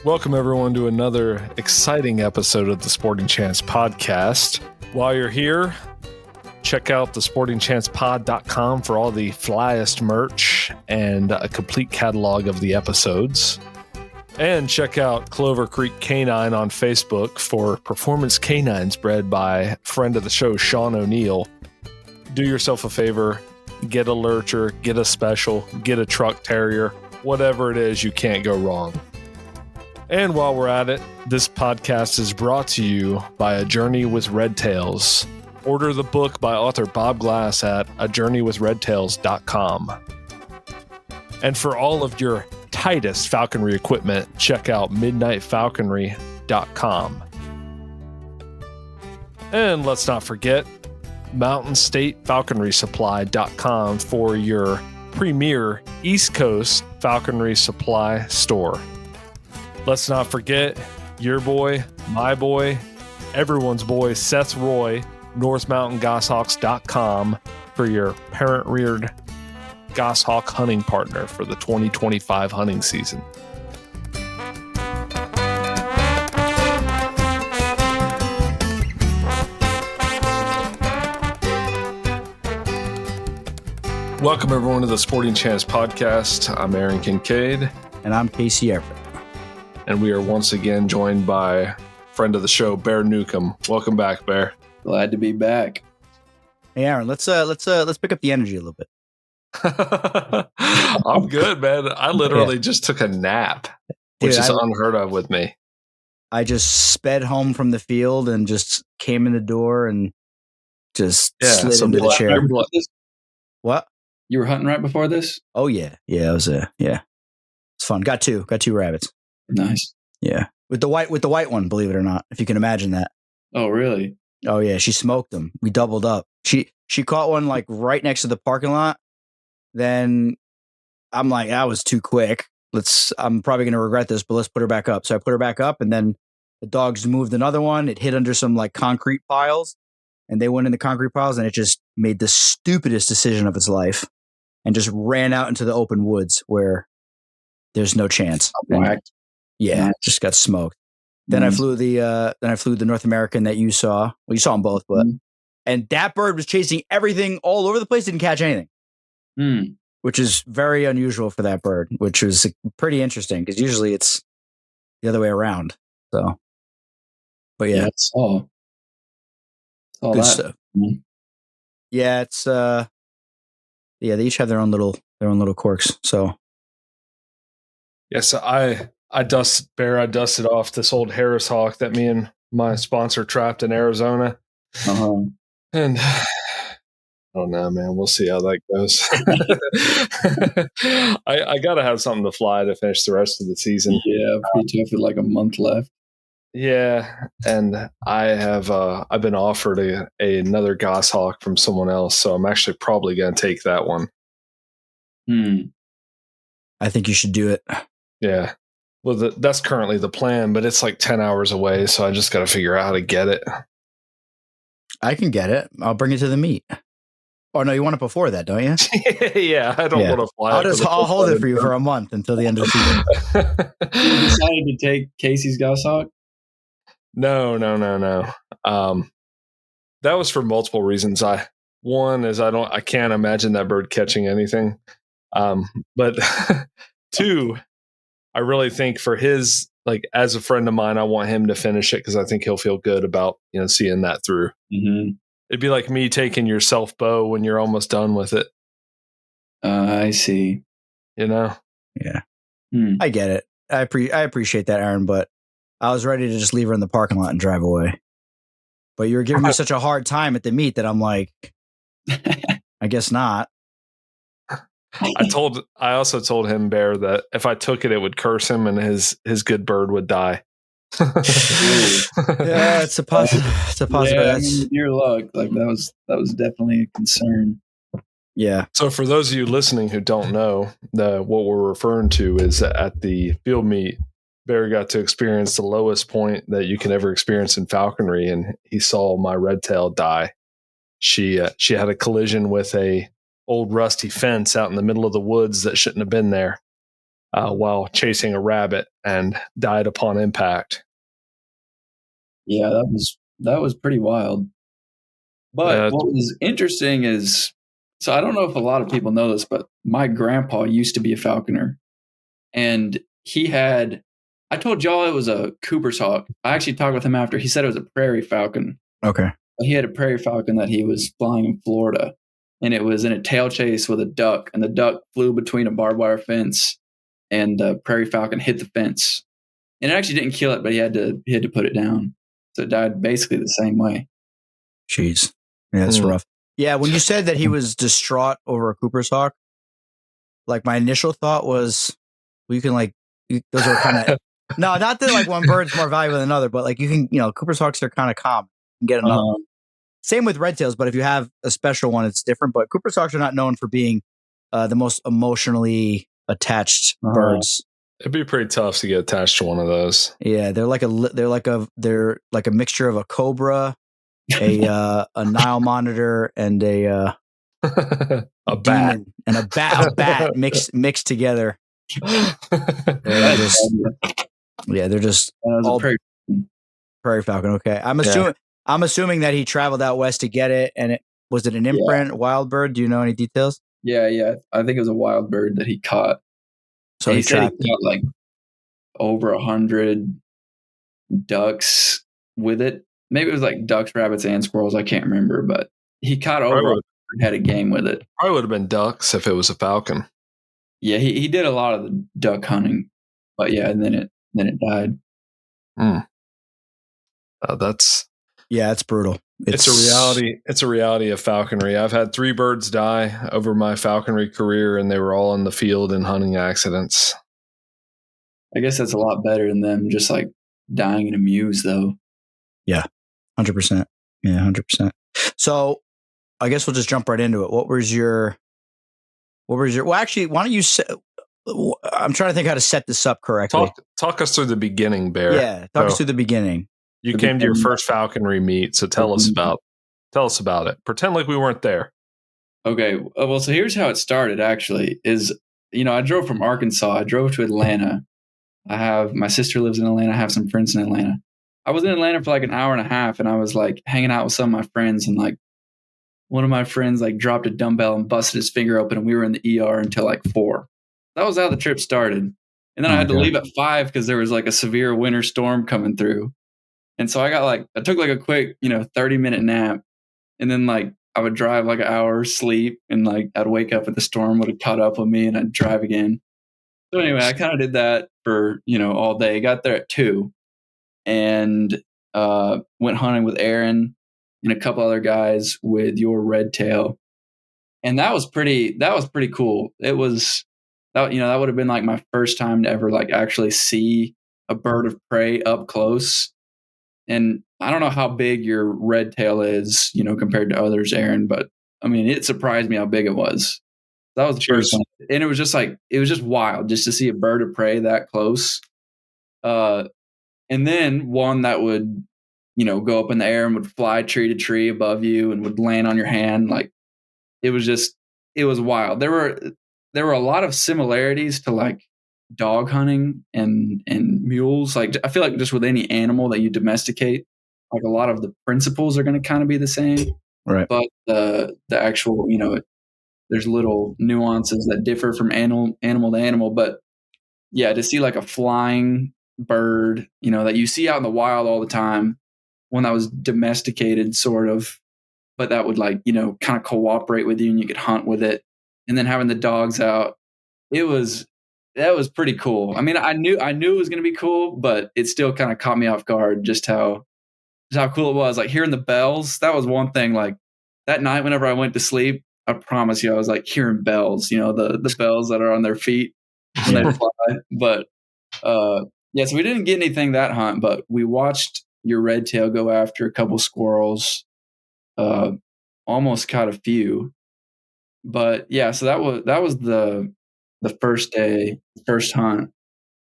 Welcome, everyone, to another exciting episode of the Sporting Chance podcast. While you're here, check out the sportingchancepod.com for all the flyest merch and a complete catalog of the episodes. And check out Clover Creek Canine on Facebook for performance canines bred by friend of the show, Sean O'Neill. Do yourself a favor, get a lurcher, get a special, get a truck terrier, whatever it is, you can't go wrong. And while we're at it, this podcast is brought to you by A Journey with Red Tails. Order the book by author Bob Glass at ajourneywithredtails.com. And for all of your tightest falconry equipment, check out midnightfalconry.com. And let's not forget mountainstatefalconrysupply.com for your premier East Coast falconry supply store. Let's not forget your boy, my boy, everyone's boy, Seth Roy, northmountaingoshawks.com for your parent-reared goshawk hunting partner for the 2025 hunting season. Welcome, everyone, to the Sporting Chance podcast. I'm Aaron Kincaid. And I'm Casey Everett. And we are once again joined by friend of the show, Bear Newcomb. Welcome back, Bear. Glad to be back. Hey, Aaron, let's pick up the energy a little bit. I'm good, man. I literally just took a nap, which is unheard of with me. I just sped home from the field and just came in the door and just slid into the chair. What? You were hunting right before this? Oh yeah. Yeah, it was it's fun. Got two rabbits. Nice. Yeah. With the white one, believe it or not, if you can imagine that. Oh, really? Oh yeah, she smoked them. We doubled up. She caught one like right next to the parking lot. Then I'm like, that was too quick. I'm probably going to regret this, but let's put her back up. So I put her back up, and then the dogs moved another one. It hid under some like concrete piles, and they went in the concrete piles, and it just made the stupidest decision of its life and just ran out into the open woods where there's no chance. Yeah, just got smoked. Then I flew the North American that you saw. Well, you saw them both, but and that bird was chasing everything all over the place, didn't catch anything. Which is very unusual for that bird, which was pretty interesting because usually it's the other way around. So, but yeah, it's all good that stuff. Yeah, it's they each have their own little quirks. So, yes, I dusted off this old Harris Hawk that me and my sponsor trapped in Arizona, and I don't know, man. We'll see how that goes. I got to have something to fly to finish the rest of the season. Yeah, pretty tough with like a month left. Yeah, and I've been offered another goshawk from someone else, so I'm actually probably going to take that one. I think you should do it. Yeah. Well, that's currently the plan, but it's like 10 hours away, so I just got to figure out how to get it. I can get it. I'll bring it to the meet. Oh, no, you want it before that, don't you? Yeah, I don't want to fly. I'll hold it for you for a month until the end of the season. You decided to take Casey's goshawk? No. That was for multiple reasons. One is I can't imagine that bird catching anything. But two, I really think for his, like, as a friend of mine, I want him to finish it because I think he'll feel good about, seeing that through. It'd be like me taking your self bow when you're almost done with it. I see. Yeah. I get it. I appreciate that, Aaron, but I was ready to just leave her in the parking lot and drive away. But you were giving me such a hard time at the meet that I'm like, I guess not. I also told him, Bear, that if I took it, it would curse him and his good bird would die. Yeah, it's a possibility. Yeah, your luck. Like that was definitely a concern. Yeah. So for those of you listening who don't know, what we're referring to is at the field meet, Bear got to experience the lowest point that you can ever experience in falconry, and he saw my red tail die. She had a collision with a old rusty fence out in the middle of the woods that shouldn't have been there. while chasing a rabbit and died upon impact. Yeah, that was pretty wild. But what was interesting is, so I don't know if a lot of people know this, but my grandpa used to be a falconer, and he had. I told y'all it was a Cooper's hawk. I actually talked with him after. He said it was a prairie falcon. Okay. He had a prairie falcon that he was flying in Florida, and it was in a tail chase with a duck, and the duck flew between a barbed wire fence, and the prairie falcon hit the fence, and it actually didn't kill it, but he had to put it down, so it died basically the same way. Jeez, yeah, that's rough. Yeah, when you said that he was distraught over a Cooper's hawk, like my initial thought was, well, you can those are kind of no, not that like one bird's more valuable than another, but like you can, Cooper's hawks are kind of common. You can get another. Same with red tails, but if you have a special one, it's different. But Cooper's hawks are not known for being the most emotionally attached birds. It'd be pretty tough to get attached to one of those. Yeah, they're like a mixture of a cobra, a Nile monitor, and a bat and a bat mixed together. They're just all prairie falcon. Okay, I'm assuming that he traveled out west to get it, and was it an imprint wild bird? Do you know any details? Yeah. I think it was a wild bird that he caught. So he said he caught like over 100 ducks with it. Maybe it was like ducks, rabbits, and squirrels. I can't remember, but he caught over had a game with it. Probably would have been ducks if it was a falcon. Yeah, he did a lot of the duck hunting, but yeah, and then it died. It's brutal. It's a reality. It's a reality of falconry. I've had 3 birds die over my falconry career, and they were all in the field in hunting accidents. I guess that's a lot better than them just like dying in a muse, though. Yeah, 100%. Yeah, 100%. So I guess we'll just jump right into it. What was your? Well, actually, why don't you? I'm trying to think how to set this up correctly. Talk us through the beginning, Bear. Yeah, talk us through the beginning. You came to your first falconry meet, so tell us about it. Pretend like we weren't there. Okay, well, so here's how it started. Actually, is I drove from Arkansas. I drove to Atlanta. My sister lives in Atlanta. I have some friends in Atlanta. I was in Atlanta for like an hour and a half, and I was like hanging out with some of my friends, and like one of my friends like dropped a dumbbell and busted his finger open, and we were in the ER until like 4. That was how the trip started. And then I had to leave at 5 because there was like a severe winter storm coming through. And so I took like a quick, 30-minute nap, and then like I would drive like an hour, sleep, and like I'd wake up and the storm would have caught up with me, and I'd drive again. So anyway, I kind of did that for, all day. Got there at 2 and went hunting with Aaron and a couple other guys with your red tail. And that was pretty cool. It was that would have been like my first time to ever like actually see a bird of prey up close. And I don't know how big your red tail is, compared to others, Aaron, but I mean, it surprised me how big it was. That was the first one. And it was just wild just to see a bird of prey that close. And then one that would, go up in the air and would fly tree to tree above you and would land on your hand. Like it was wild. There were a lot of similarities to like dog hunting and mules. Like I feel like just with any animal that you domesticate, like a lot of the principles are going to kind of be the same. Right. But the actual, there's little nuances that differ from animal to animal. But yeah, to see like a flying bird, that you see out in the wild all the time, one that was domesticated sort of, but that would like, kind of cooperate with you and you could hunt with it. And then having the dogs out, that was pretty cool. I mean, I knew it was going to be cool, but it still kind of caught me off guard just how cool it was. Like hearing the bells, that was one thing. Like that night, whenever I went to sleep, I promise you, I was like hearing bells, the bells that are on their feet when they fly. But so we didn't get anything that hunt, but we watched your red tail go after a couple squirrels, almost caught a few. But yeah, so that was the first day, first hunt.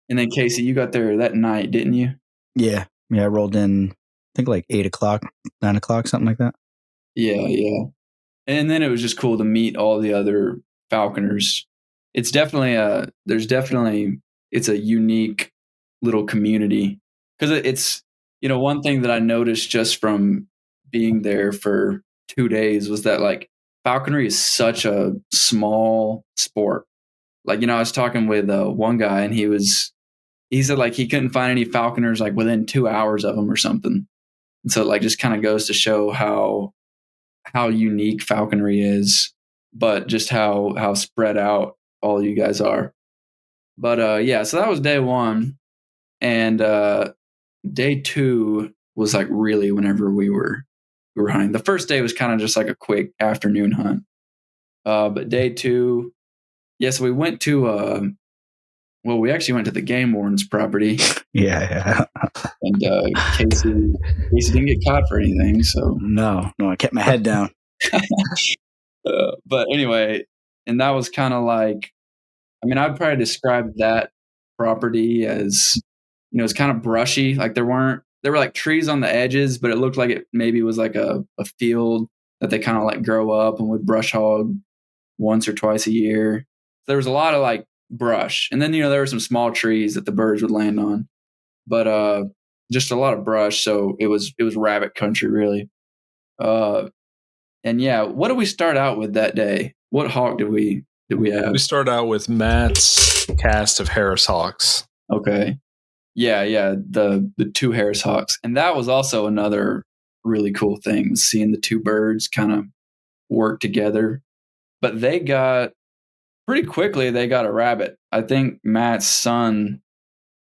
And then Casey, you got there that night, didn't you? Yeah. I rolled in, I think like 8 o'clock, 9 o'clock, something like that. Yeah. And then it was just cool to meet all the other falconers. it's definitely it's a unique little community because it's one thing that I noticed just from being there for 2 days was that like falconry is such a small sport. Like I was talking with one guy and he said like he couldn't find any falconers like within 2 hours of him or something. And so it like just kind of goes to show how unique falconry is, but just how spread out all you guys are. But yeah, so that was day 1. And day 2 was like really whenever we were hunting. The first day was kind of just like a quick afternoon hunt. But day 2, so we went to we actually went to the game warden's property. Yeah. And Casey didn't get caught for anything, so no, I kept my head down. But anyway, and that was kind of like, I'd probably describe that property as, it's kind of brushy. Like there were like trees on the edges, but it looked like it maybe was like a field that they kind of like grow up and would brush hog once or twice a year. There was a lot of like brush, and then there were some small trees that the birds would land on, but just a lot of brush. So it was rabbit country really. And yeah, what did we start out with that day? What hawk did we have? We started out with Matt's cast of Harris hawks. Okay. Yeah, the 2 Harris hawks. And that was also another really cool thing, seeing the 2 birds kind of work together. But they got pretty quickly a rabbit. I think Matt's son,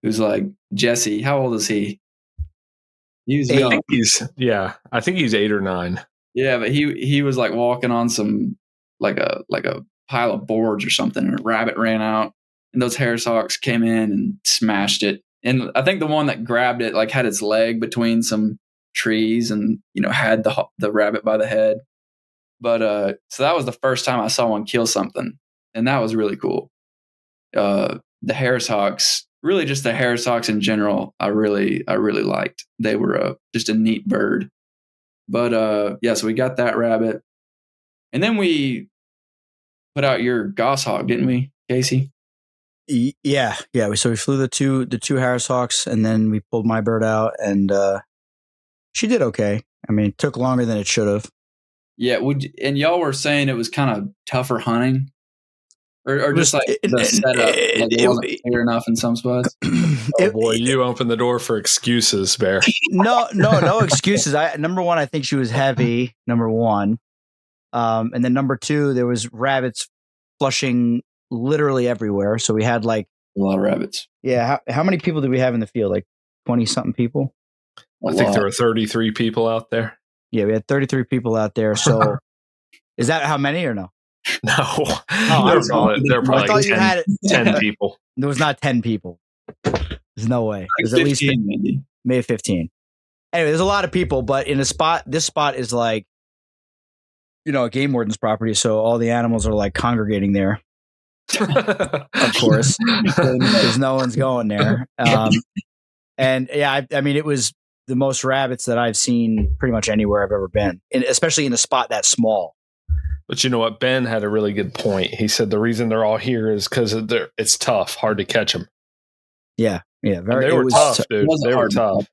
who's like Jesse, how old is he? He's young. I think he's 8 or 9. Yeah, but he was like walking on some like a pile of boards or something, and a rabbit ran out, and those Harris hawks came in and smashed it. And I think the one that grabbed it like had its leg between some trees, and had the rabbit by the head. But so that was the first time I saw one kill something, and that was really cool. The Harris hawks, really just the Harris hawks in general, I really liked. They were just a neat bird. But so we got that rabbit, and then we put out your goshawk, didn't we, Casey? Yeah. So we flew the two Harris hawks, and then we pulled my bird out, and she did okay. It took longer than it should have. Yeah, and y'all were saying it was kind of tougher hunting, or just like the setup, like it wasn't clear enough in some spots. Oh boy, you opened the door for excuses, Bear. No excuses. Number 1, I think she was heavy. Number 1, and then number 2, there was rabbits flushing literally everywhere. So we had like a lot of rabbits. Yeah. How many people did we have in the field? Like 20 something people. I think there were 33 people out there. Yeah, we had 33 people out there. So is that how many or no? No. There were probably like 10 people. There was not 10 people. There's no way. There's at least maybe 15. Anyway, there's a lot of people, but in this spot is like, a game warden's property. So all the animals are like congregating there. Of course, because no one's going there. And yeah, it was the most rabbits that I've seen pretty much anywhere I've ever been, especially in a spot that small. But you know what? Ben had a really good point. He said the reason they're all here is because it's tough, hard to catch them. Yeah. They were tough, dude. They were tough.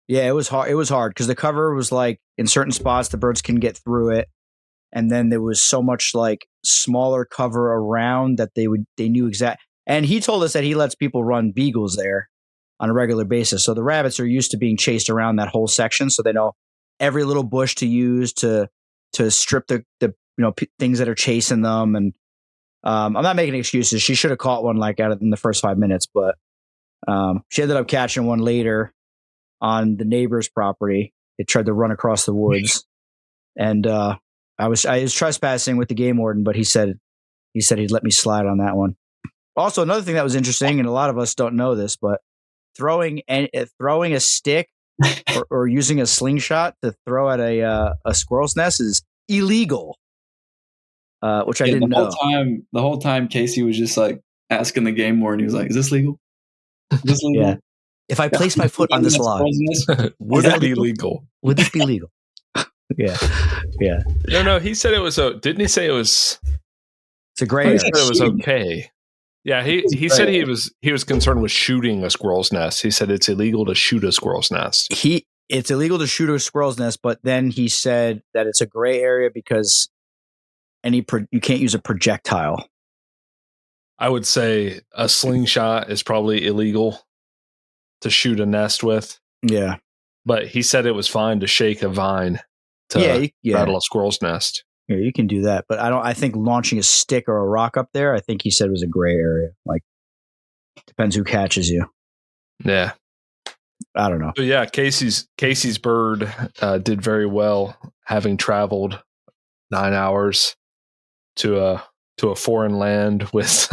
Yeah, it was hard. It was hard because the cover was like in certain spots the birds can get through it, and then there was so much like smaller cover around that they knew exact. And he told us that he lets people run beagles there on a regular basis, so the rabbits are used to being chased around that whole section, so they know every little bush to use to strip the things that are chasing them. And I'm not making excuses. She should have caught one like out in the first 5 minutes, but she ended up catching one later on the neighbor's property. It tried to run across the woods, and I was trespassing with the game warden, but he said he'd let me slide on that one. Also, another thing that was interesting, and a lot of us don't know this, but throwing a stick or using a slingshot to throw at a squirrel's nest is illegal, which I didn't know. The whole time, Casey was just like asking the game warden. He was like, "Is this legal? Is this legal? Yeah. If I place my foot on this log, would that be legal? Would this be legal?" Yeah. No. He said it was. Didn't he say it was? It's a gray He area. said it was okay. Yeah, he said he was concerned with shooting a squirrel's nest. He said it's illegal to shoot a squirrel's nest. It's illegal to shoot a squirrel's nest, but then he said that it's a gray area because you can't use a projectile. I would say a slingshot is probably illegal to shoot a nest with. Yeah. But he said it was fine to shake a vine to rattle a squirrel's nest. Yeah, you can do that. But I think launching a stick or a rock up there, I think he said was a gray area. Like, depends who catches you. Yeah. I don't know. So yeah, Casey's bird did very well, having traveled 9 hours to a foreign land with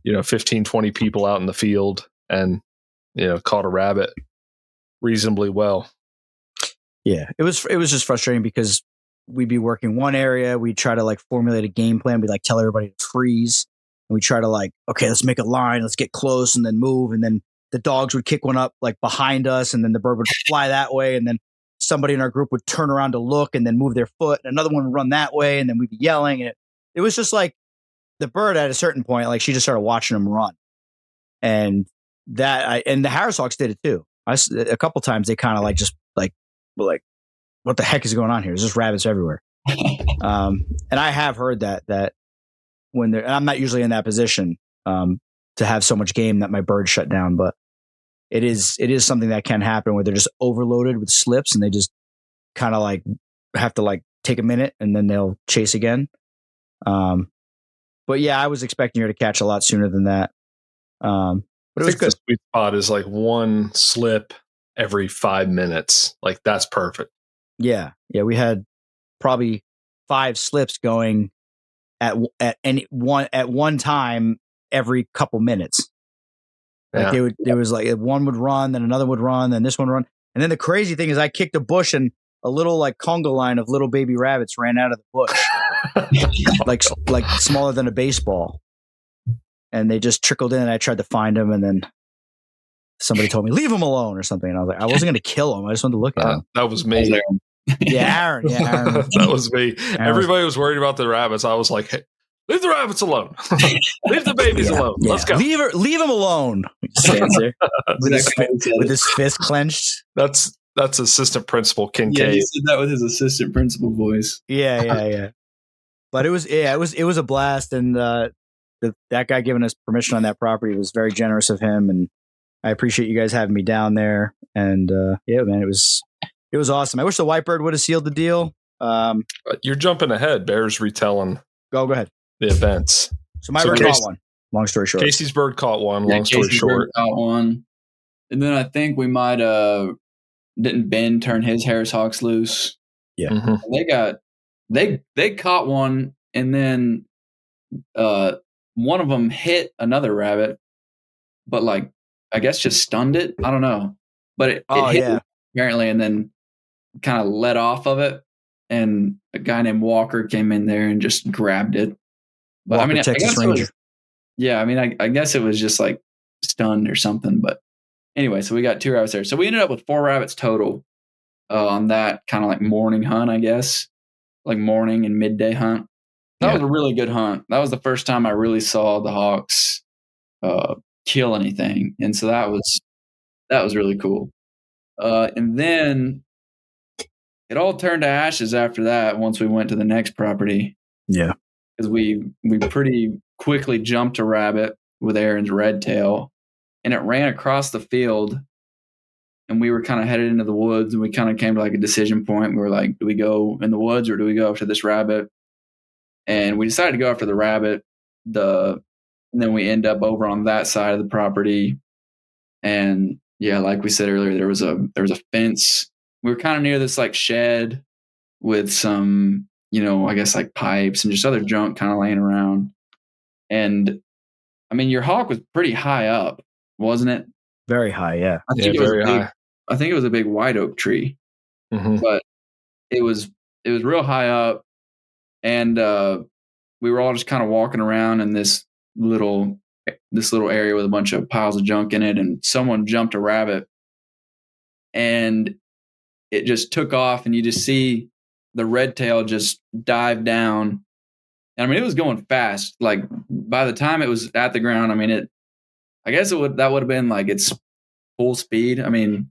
15, 20 people out in the field, and caught a rabbit reasonably well. Yeah, it was just frustrating because we'd be working one area, we'd try to like formulate a game plan, we'd like tell everybody to freeze, and we try to like, okay, let's make a line, let's get close, and then move, and then the dogs would kick one up like behind us, and then the bird would fly that way, and then somebody in our group would turn around to look and then move their foot, and another one would run that way, and then we'd be yelling, and it was just like the bird at a certain point, like she just started watching them run, and and the Harris Hawks did it too. A couple times they kind of like just like were like, what the heck is going on here? There's just rabbits everywhere. And I have heard that when and I'm not usually in that position to have so much game that my bird shut down, but it is something that can happen where they're just overloaded with slips and they just kind of like have to like take a minute and then they'll chase again. But yeah, I was expecting her to catch a lot sooner than that. But it was good. The sweet spot is like one slip every 5 minutes. Like that's perfect. Yeah. We had probably 5 slips going at one time every couple minutes. Like there was like one would run, then another would run, then this one would run. And then the crazy thing is I kicked a bush and a little like conga line of little baby rabbits ran out of the bush. like smaller than a baseball. And they just trickled in and I tried to find them, and then somebody told me, leave them alone or something. And I was like, I wasn't going to kill them. I just wanted to look at them. That was me. Aaron. That was me. Everybody was worried about the rabbits. I was like, hey, leave the rabbits alone. Leave the babies alone. Yeah. Let's go. Leave him alone. He stands there with his fist clenched. That's assistant principal Kincaid. Yeah, he said that with his assistant principal voice. Yeah. But it was a blast, and that guy giving us permission on that property was very generous of him, and I appreciate you guys having me down there. And yeah, man, it was awesome. I wish the Whitebird would have sealed the deal. You're jumping ahead. Bear's retelling. Go ahead. The events. So my bird caught one. Long story short. Casey's bird caught one. Long story short. Caught one. And then I think we might didn't Ben turn his Harris Hawks loose. Yeah. Mm-hmm. They caught one, and then one of them hit another rabbit, but like I guess just stunned it. I don't know. But it hit it apparently, and then kind of let off of it. And a guy named Walker came in there and just grabbed it. But Walker, Texas Ranger. I guess it was just like stunned or something. But anyway, so we got 2 rabbits there. So we ended up with 4 rabbits total on that kind of like morning hunt, I guess, like morning and midday hunt. That was a really good hunt. That was the first time I really saw the Hawks kill anything, and so that was really cool. And then it all turned to ashes after that. Once we went to the next property, because we pretty quickly jumped a rabbit with Aaron's red tail, and it ran across the field. And we were kind of headed into the woods, and we kind of came to like a decision point. We were like, do we go in the woods or do we go after this rabbit? And we decided to go after the rabbit. And then we end up over on that side of the property. And yeah, like we said earlier, there was a fence. We were kind of near this like shed with some, I guess like pipes and just other junk kind of laying around. And I mean, your hawk was pretty high up, wasn't it? Very high, yeah. I think it was a big white oak tree, but it was real high up, and we were all just kind of walking around in this little area with a bunch of piles of junk in it, and someone jumped a rabbit, and it just took off, and you just see the red tail just dive down And I mean, it was going fast. Like by the time it was at the ground, I mean, I guess that would have been like its full speed. I mean,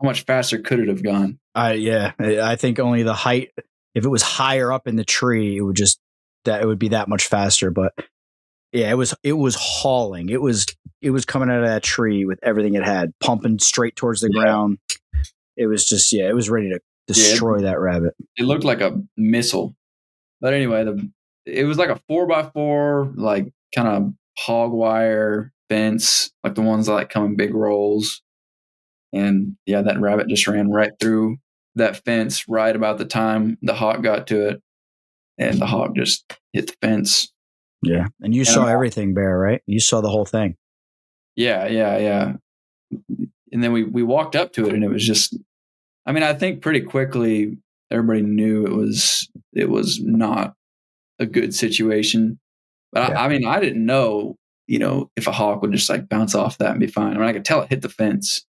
how much faster could it have gone? I think only the height. If it was higher up in the tree, it would be that much faster. But yeah, it was hauling. It was coming out of that tree with everything it had, pumping straight towards the ground. It was just it was ready to destroy that rabbit. It looked like a missile. But anyway, it was like a 4x4, like kind of hog wire fence, like the ones that like come in big rolls. And yeah, that rabbit just ran right through that fence right about the time the hawk got to it, and the hawk just hit the fence. Yeah, and you saw everything, Bear, right? You saw the whole thing. Yeah. And then we walked up to it, and it was just, I mean, I think pretty quickly everybody knew it was not a good situation. But I mean, I didn't know, if a hawk would just like bounce off that and be fine. I mean, I could tell it hit the fence,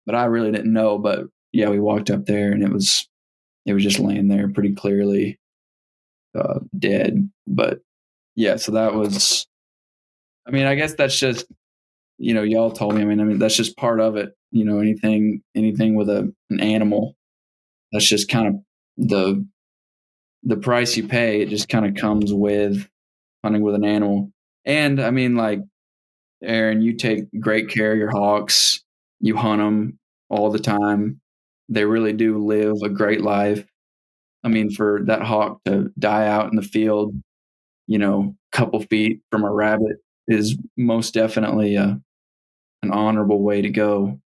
but I really didn't know. But yeah, we walked up there, and it was just laying there pretty clearly dead. But yeah, so that was, I mean, I guess that's just, y'all told me. I mean, that's just part of it. Anything with an animal, that's just kind of the price you pay. It just kind of comes with hunting with an animal. And I mean, like, Aaron, you take great care of your hawks. You hunt them all the time. They really do live a great life. I mean, for that hawk to die out in the field, couple feet from a rabbit is most definitely an honorable way to go.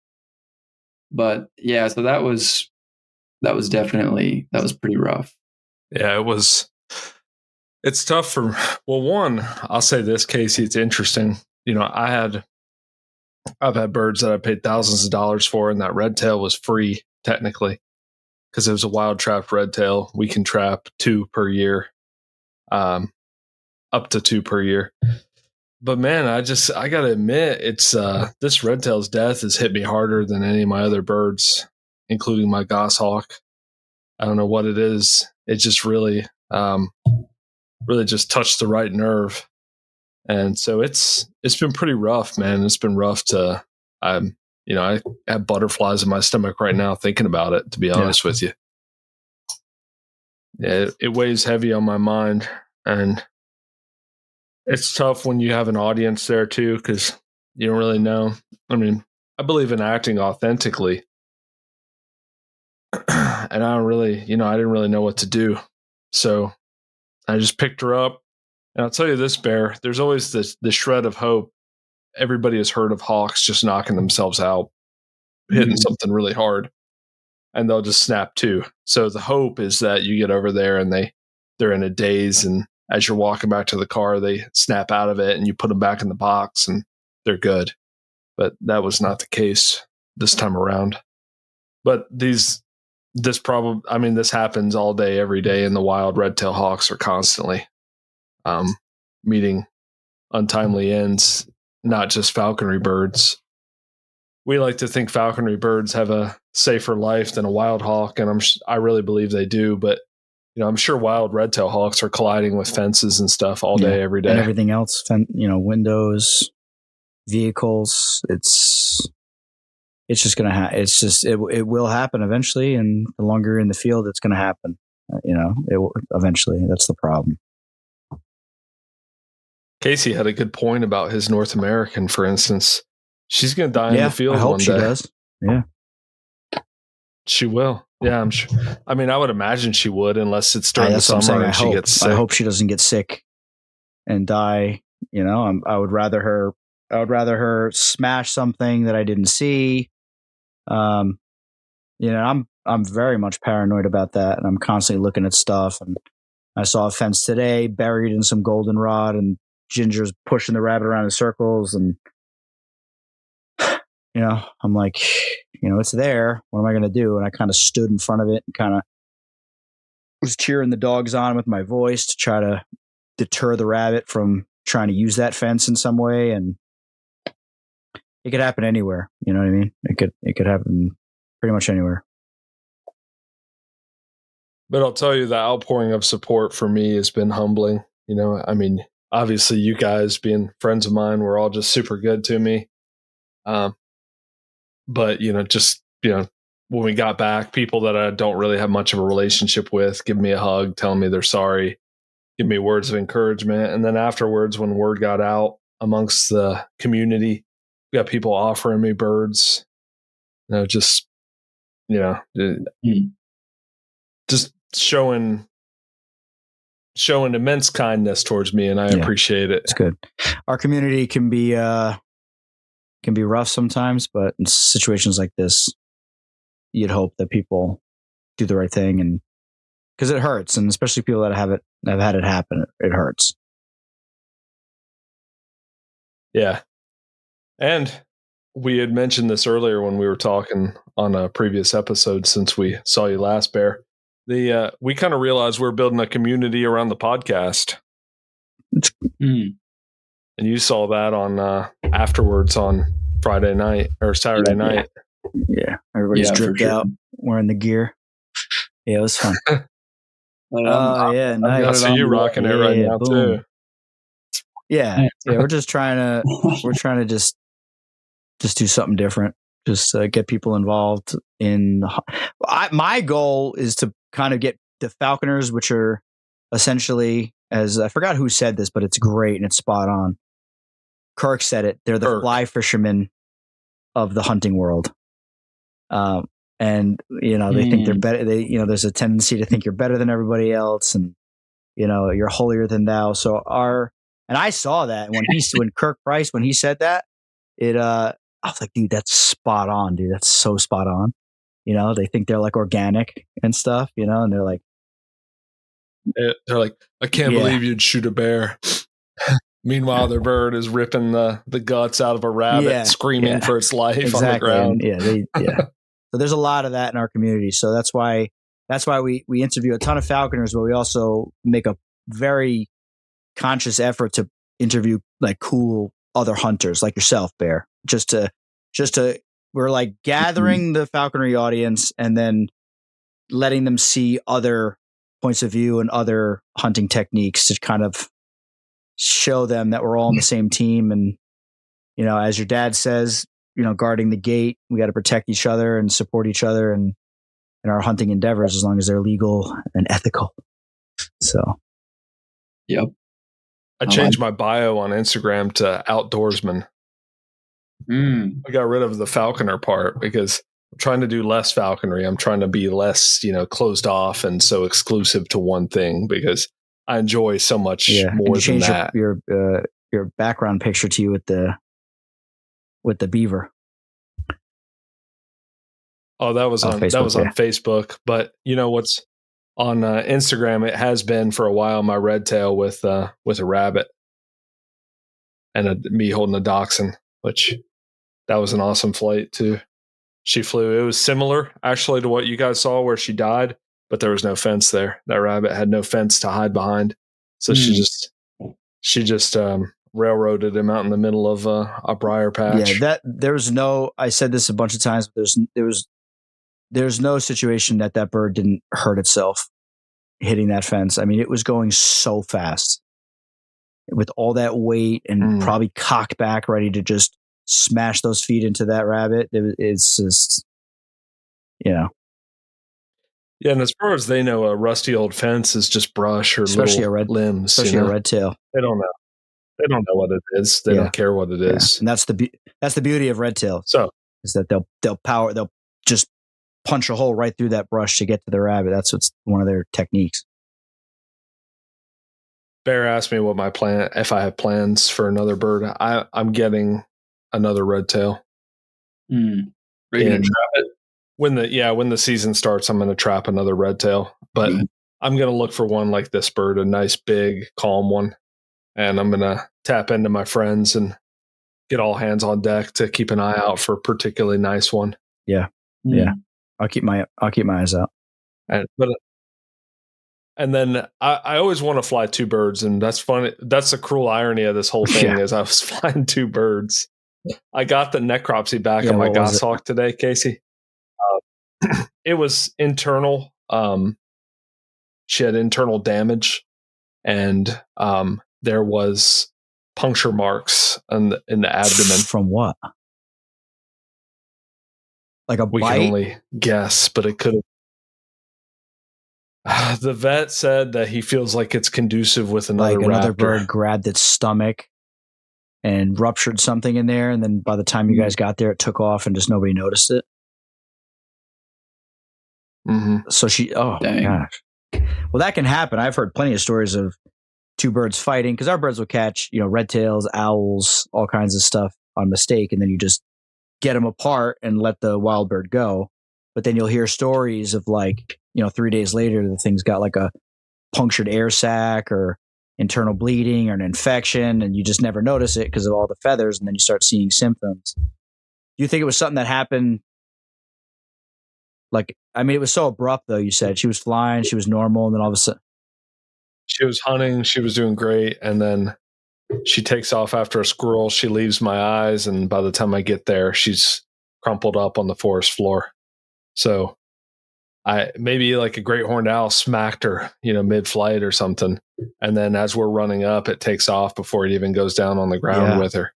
But yeah, so that was pretty rough. Yeah, it's tough one, I'll say this, Casey, it's interesting. I've had birds that I paid thousands of dollars for, and that red tail was free technically because it was a wild trapped red tail. We can trap 2 per year, up to 2 per year. But man, I gotta admit, it's this red tail's death has hit me harder than any of my other birds, including my goshawk. I don't know what it is. It just really just touched the right nerve. And so it's been pretty rough, man. It's been rough I have butterflies in my stomach right now thinking about it, to be honest with you. Yeah, it weighs heavy on my mind, and it's tough when you have an audience there too, because you don't really know. I mean, I believe in acting authentically, and I didn't really know what to do. So I just picked her up. And I'll tell you this, Bear, there's always this shred of hope. Everybody has heard of hawks just knocking themselves out, hitting something really hard, and they'll just snap too. So the hope is that you get over there and they're in a daze, and as you're walking back to the car, they snap out of it and you put them back in the box and they're good. But that was not the case this time around. But this happens all day, every day in the wild. Red-tailed hawks are constantly meeting untimely ends, not just falconry birds. We like to think falconry birds have a safer life than a wild hawk, and I really believe they do. But I'm sure wild red-tailed hawks are colliding with fences and stuff all day, every day, and everything else. Windows, vehicles. It's just gonna happen. It's just it will happen eventually, and the longer you're in the field, it's gonna happen. It will eventually. That's the problem. Casey had a good point about his North American, for instance. She's going to die in the field one day. I hope she does. Yeah. She will. Yeah, I'm sure. I mean, I would imagine she would, unless it's during the summer and she gets sick. I hope she doesn't get sick and die. I would rather her smash something that I didn't see. I'm very much paranoid about that, and I'm constantly looking at stuff. And I saw a fence today buried in some goldenrod, and Ginger's pushing the rabbit around in circles, and I'm like, it's there. What am I going to do? And I kind of stood in front of it and kind of was cheering the dogs on with my voice to try to deter the rabbit from trying to use that fence in some way. And it could happen anywhere. You know what I mean? It could happen pretty much anywhere. But I'll tell you, the outpouring of support for me has been humbling. I mean, obviously you guys being friends of mine were all just super good to me. But, when we got back, people that I don't really have much of a relationship with give me a hug, telling me they're sorry, give me words of encouragement. And then afterwards, when word got out amongst the community, we got people offering me birds, just showing immense kindness towards me, and I appreciate it. It's good. Our community can be rough sometimes, but in situations like this, you'd hope that people do the right thing, and because it hurts, and especially people that have had it happen, it hurts. Yeah. And we had mentioned this earlier when we were talking on a previous episode since we saw you last, Bear. We kind of realized we're building a community around the podcast. And you saw that on afterwards on Friday night or Saturday night. Yeah. Everybody's dripped out wearing the gear. Yeah, it was fun. Nice. I see you rocking it right now too. Yeah. We're just trying to just do something different. Just get people involved in. My goal is to kind of get the Falconers, which are essentially, as I forgot who said this, but it's great and it's spot on. Kirk said it. They're the fly fishermen of the hunting world. And they think they're better. There's a tendency to think you're better than everybody else, and you're holier than thou. So and I saw that when Kirk Price, when he said that, I was like, dude, that's spot on, dude. That's so spot on. They think they're like organic and stuff, and they're like, I can't believe you'd shoot a bear. Meanwhile, their bird is ripping the guts out of a rabbit, screaming for its life on the ground. So there's a lot of that in our community. So that's why we interview a ton of falconers, but we also make a very conscious effort to interview like cool other hunters like yourself, Bear. Just to we're like gathering the falconry audience and then letting them see other points of view and other hunting techniques to kind of show them that we're all on the same team. And, as your dad says, guarding the gate, we got to protect each other and support each other and in our hunting endeavors, as long as they're legal and ethical. So, yep. I changed my bio on Instagram to outdoorsman. I got rid of the falconer part because I'm trying to do less falconry. I'm trying to be less, closed off and so exclusive to one thing because I enjoy so much more than that. Your background picture to you with the beaver. Oh, that was on Facebook. But what's on Instagram? It has been for a while. My red tail with a rabbit and me holding a dachshund, which that was an awesome flight too. She flew. It was similar actually to what you guys saw where she died, but there was no fence there. That rabbit had no fence to hide behind, so she just railroaded him out in the middle of a briar patch. Yeah, there's no. I said this a bunch of times, but there's no situation that bird didn't hurt itself hitting that fence. I mean, it was going so fast with all that weight and probably cocked back, ready to just smash those feet into that rabbit. It's just, Yeah, and as far as they know, a rusty old fence is just brush or especially little limbs. Especially a red tail. They don't know. They don't know what it is. They don't care what it is. And that's the beauty of red tail. So is that they'll just punch a hole right through that brush to get to the rabbit. That's what's one of their techniques. Bear asked me what if I have plans for another bird. I'm getting another red tail. Are you gonna trap it? When the season starts, I'm gonna trap another red tail. But I'm gonna look for one like this bird, a nice big calm one. And I'm gonna tap into my friends and get all hands on deck to keep an eye out for a particularly nice one. Yeah. I'll keep my eyes out. And then I always want to fly two birds, and that's funny. That's the cruel irony of this whole thing is I was flying two birds. I got the necropsy back on my goshawk today, Casey. It was internal. She had internal damage, and there was puncture marks in the abdomen. From what? Like a We bite? can only guess, but it could have. The vet said that he feels like it's conducive with another like another raptor. bird grabbed its stomach and ruptured something in there, and then by the time you guys got there, it took off and just nobody noticed it. Mm-hmm. So oh Dang. gosh. Well, that can happen. I've heard plenty of stories of two birds fighting, because our birds will catch, red tails, owls, all kinds of stuff on mistake, and then you just get them apart and let the wild bird go. But then you'll hear stories of 3 days later, the thing's got like a punctured air sac or internal bleeding or an infection, and you just never notice it because of all the feathers, and then you start seeing symptoms. Do you think it was something that happened? It was so abrupt, though. You said she was flying, she was normal, and then all of a sudden She was hunting, she was doing great, and then she takes off after a squirrel. She leaves my eyes, and by the time I get there, she's crumpled up on the forest floor. So maybe like a great horned owl smacked her, mid-flight or something. And then as we're running up, it takes off before it even goes down on the ground with her.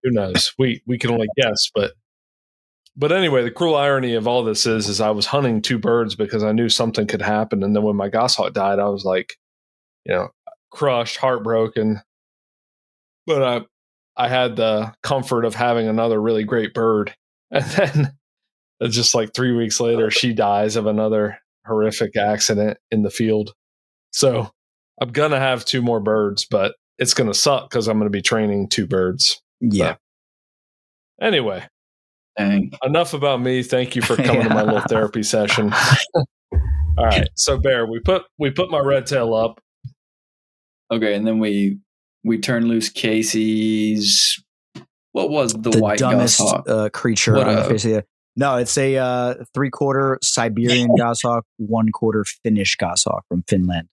Who knows? We can only guess, but anyway, the cruel irony of all this is I was hunting two birds because I knew something could happen. And then when my goshawk died, I was like, crushed, heartbroken. But I had the comfort of having another really great bird. And then just like 3 weeks later, she dies of another horrific accident in the field. So I'm going to have two more birds, but it's going to suck because I'm going to be training two birds. Yeah. But anyway, Dang. enough about me. Thank you for coming to my little therapy session. All right. So Bear, we put my red tail up. Okay, and then we turn loose Casey's. What was the white dumbest goshawk? creature on the face of the earth? No, it's a 3/4 Siberian goshawk, 1/4 Finnish goshawk from Finland.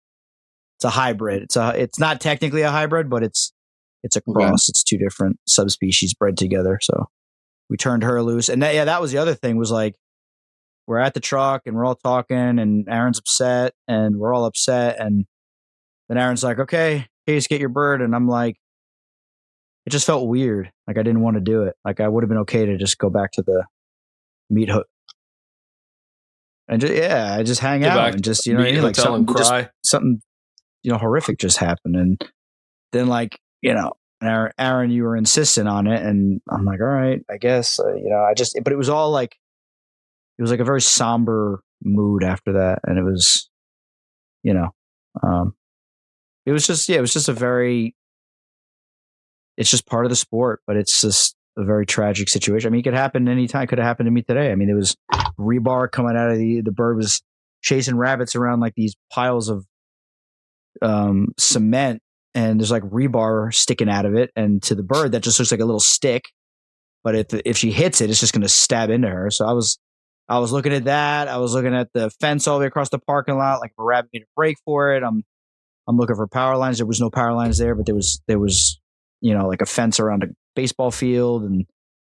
It's a hybrid. It's not technically a hybrid, but it's a cross. Okay. It's two different subspecies bred together. So we turned her loose, and that was the other thing. Was like we're at the truck and we're all talking, and Aaron's upset, and we're all upset, and then Aaron's like, "Okay, Case, get your bird," and I'm like, it just felt weird. Like I didn't want to do it. Like I would have been okay to just go back to the meat hook and just hang out and just like something horrific just happened, and then Aaron, you were insistent on it, and I'm like, all right, I guess but it was all like it was like a very somber mood after that, and it was it was just a very, it's just part of the sport, but it's just a very tragic situation. I mean, it could happen anytime. It could have happened to me today. I mean, there was rebar coming out of the bird was chasing rabbits around like these piles of cement, and there's like rebar sticking out of it, and to the bird that just looks like a little stick, but if she hits it, it's just going to stab into her. So I was looking at that. I was looking at the fence all the way across the parking lot, like if a rabbit made a break for it. I'm looking for power lines. There was no power lines there, but there was like a fence around a baseball field and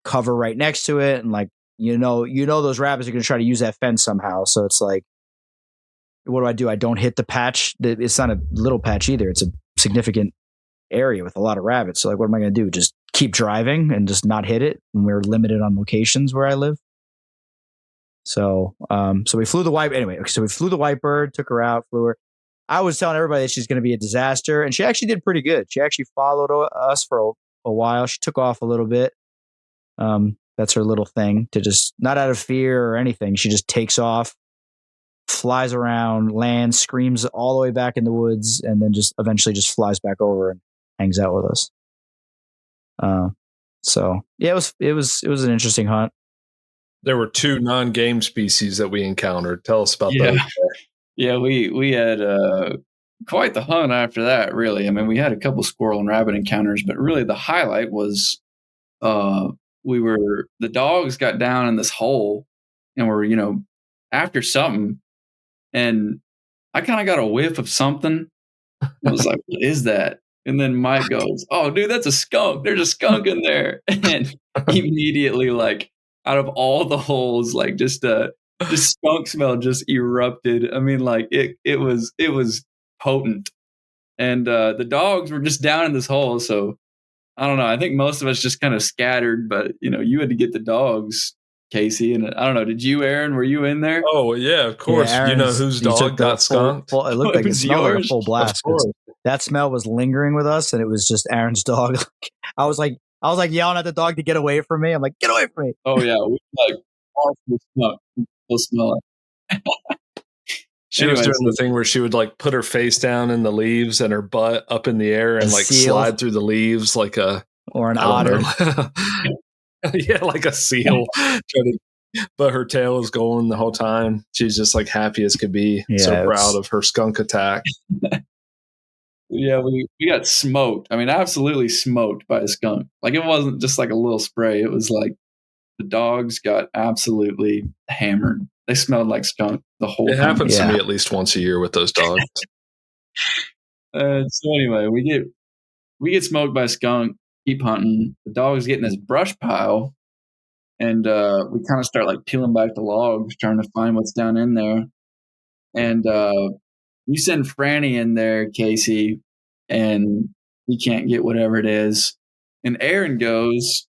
cover right next to it, and like those rabbits are going to try to use that fence somehow. So it's like, what do? I don't hit the patch. It's not a little patch either. It's a significant area with a lot of rabbits. So like, what am I going to do? Just keep driving and just not hit it? And we're limited on locations where I live. So we flew the white anyway. So we flew the white bird, took her out, flew her. I was telling everybody that she's going to be a disaster, and she actually did pretty good. She actually followed us for a while. She took off a little bit. That's her little thing, to just not out of fear or anything. She just takes off, flies around, lands, screams all the way back in the woods, and then just eventually just flies back over and hangs out with us. So yeah, it was an interesting hunt. There were two non-game species that we encountered. Tell us about those. Yeah, we had quite the hunt after that, really. I mean, we had a couple squirrel and rabbit encounters, but really the highlight was the dogs got down in this hole and were, after something, and I kind of got a whiff of something. I was like, what is that? And then Mike goes, oh, dude, that's a skunk. There's a skunk in there. And immediately, like, out of all the holes, like, just skunk smell just erupted. I mean, like, it was potent. And the dogs were just down in this hole. So I don't know. I think most of us just kind of scattered, but you had to get the dogs, Casey. And I don't know. Did you, Aaron? Were you in there? Oh yeah, of course. Yeah, you know Aaron's- whose he took dog the got skunked? it looked like it was smelled like a yours? full blast. 'Cause course. that smell was lingering with us, and it was just Aaron's dog. I was like yelling at the dog to get away from me. I'm like, get away from me. Oh yeah, we like awful smell. We'll smell it. She was Anyway, doing the thing where she would like put her face down in the leaves and her butt up in the air and A like seal. slide through the leaves like a Or an I don't otter. know. Yeah, like a seal. But her tail is going the whole time. She's just like happy as could be. Yeah, So it's- proud of her skunk attack. Yeah, we got smoked. I mean, absolutely smoked by a skunk. Like it wasn't just like a little spray. It was like the dogs got absolutely hammered. They smelled like skunk the whole It time. happens to Yeah. me at least once a year with those dogs. So anyway, we get smoked by a skunk. Keep hunting. The dogs get in this brush pile, and we kind of start like peeling back the logs, trying to find what's down in there. And you send Franny in there, Casey, and you can't get whatever it is. And Aaron goes,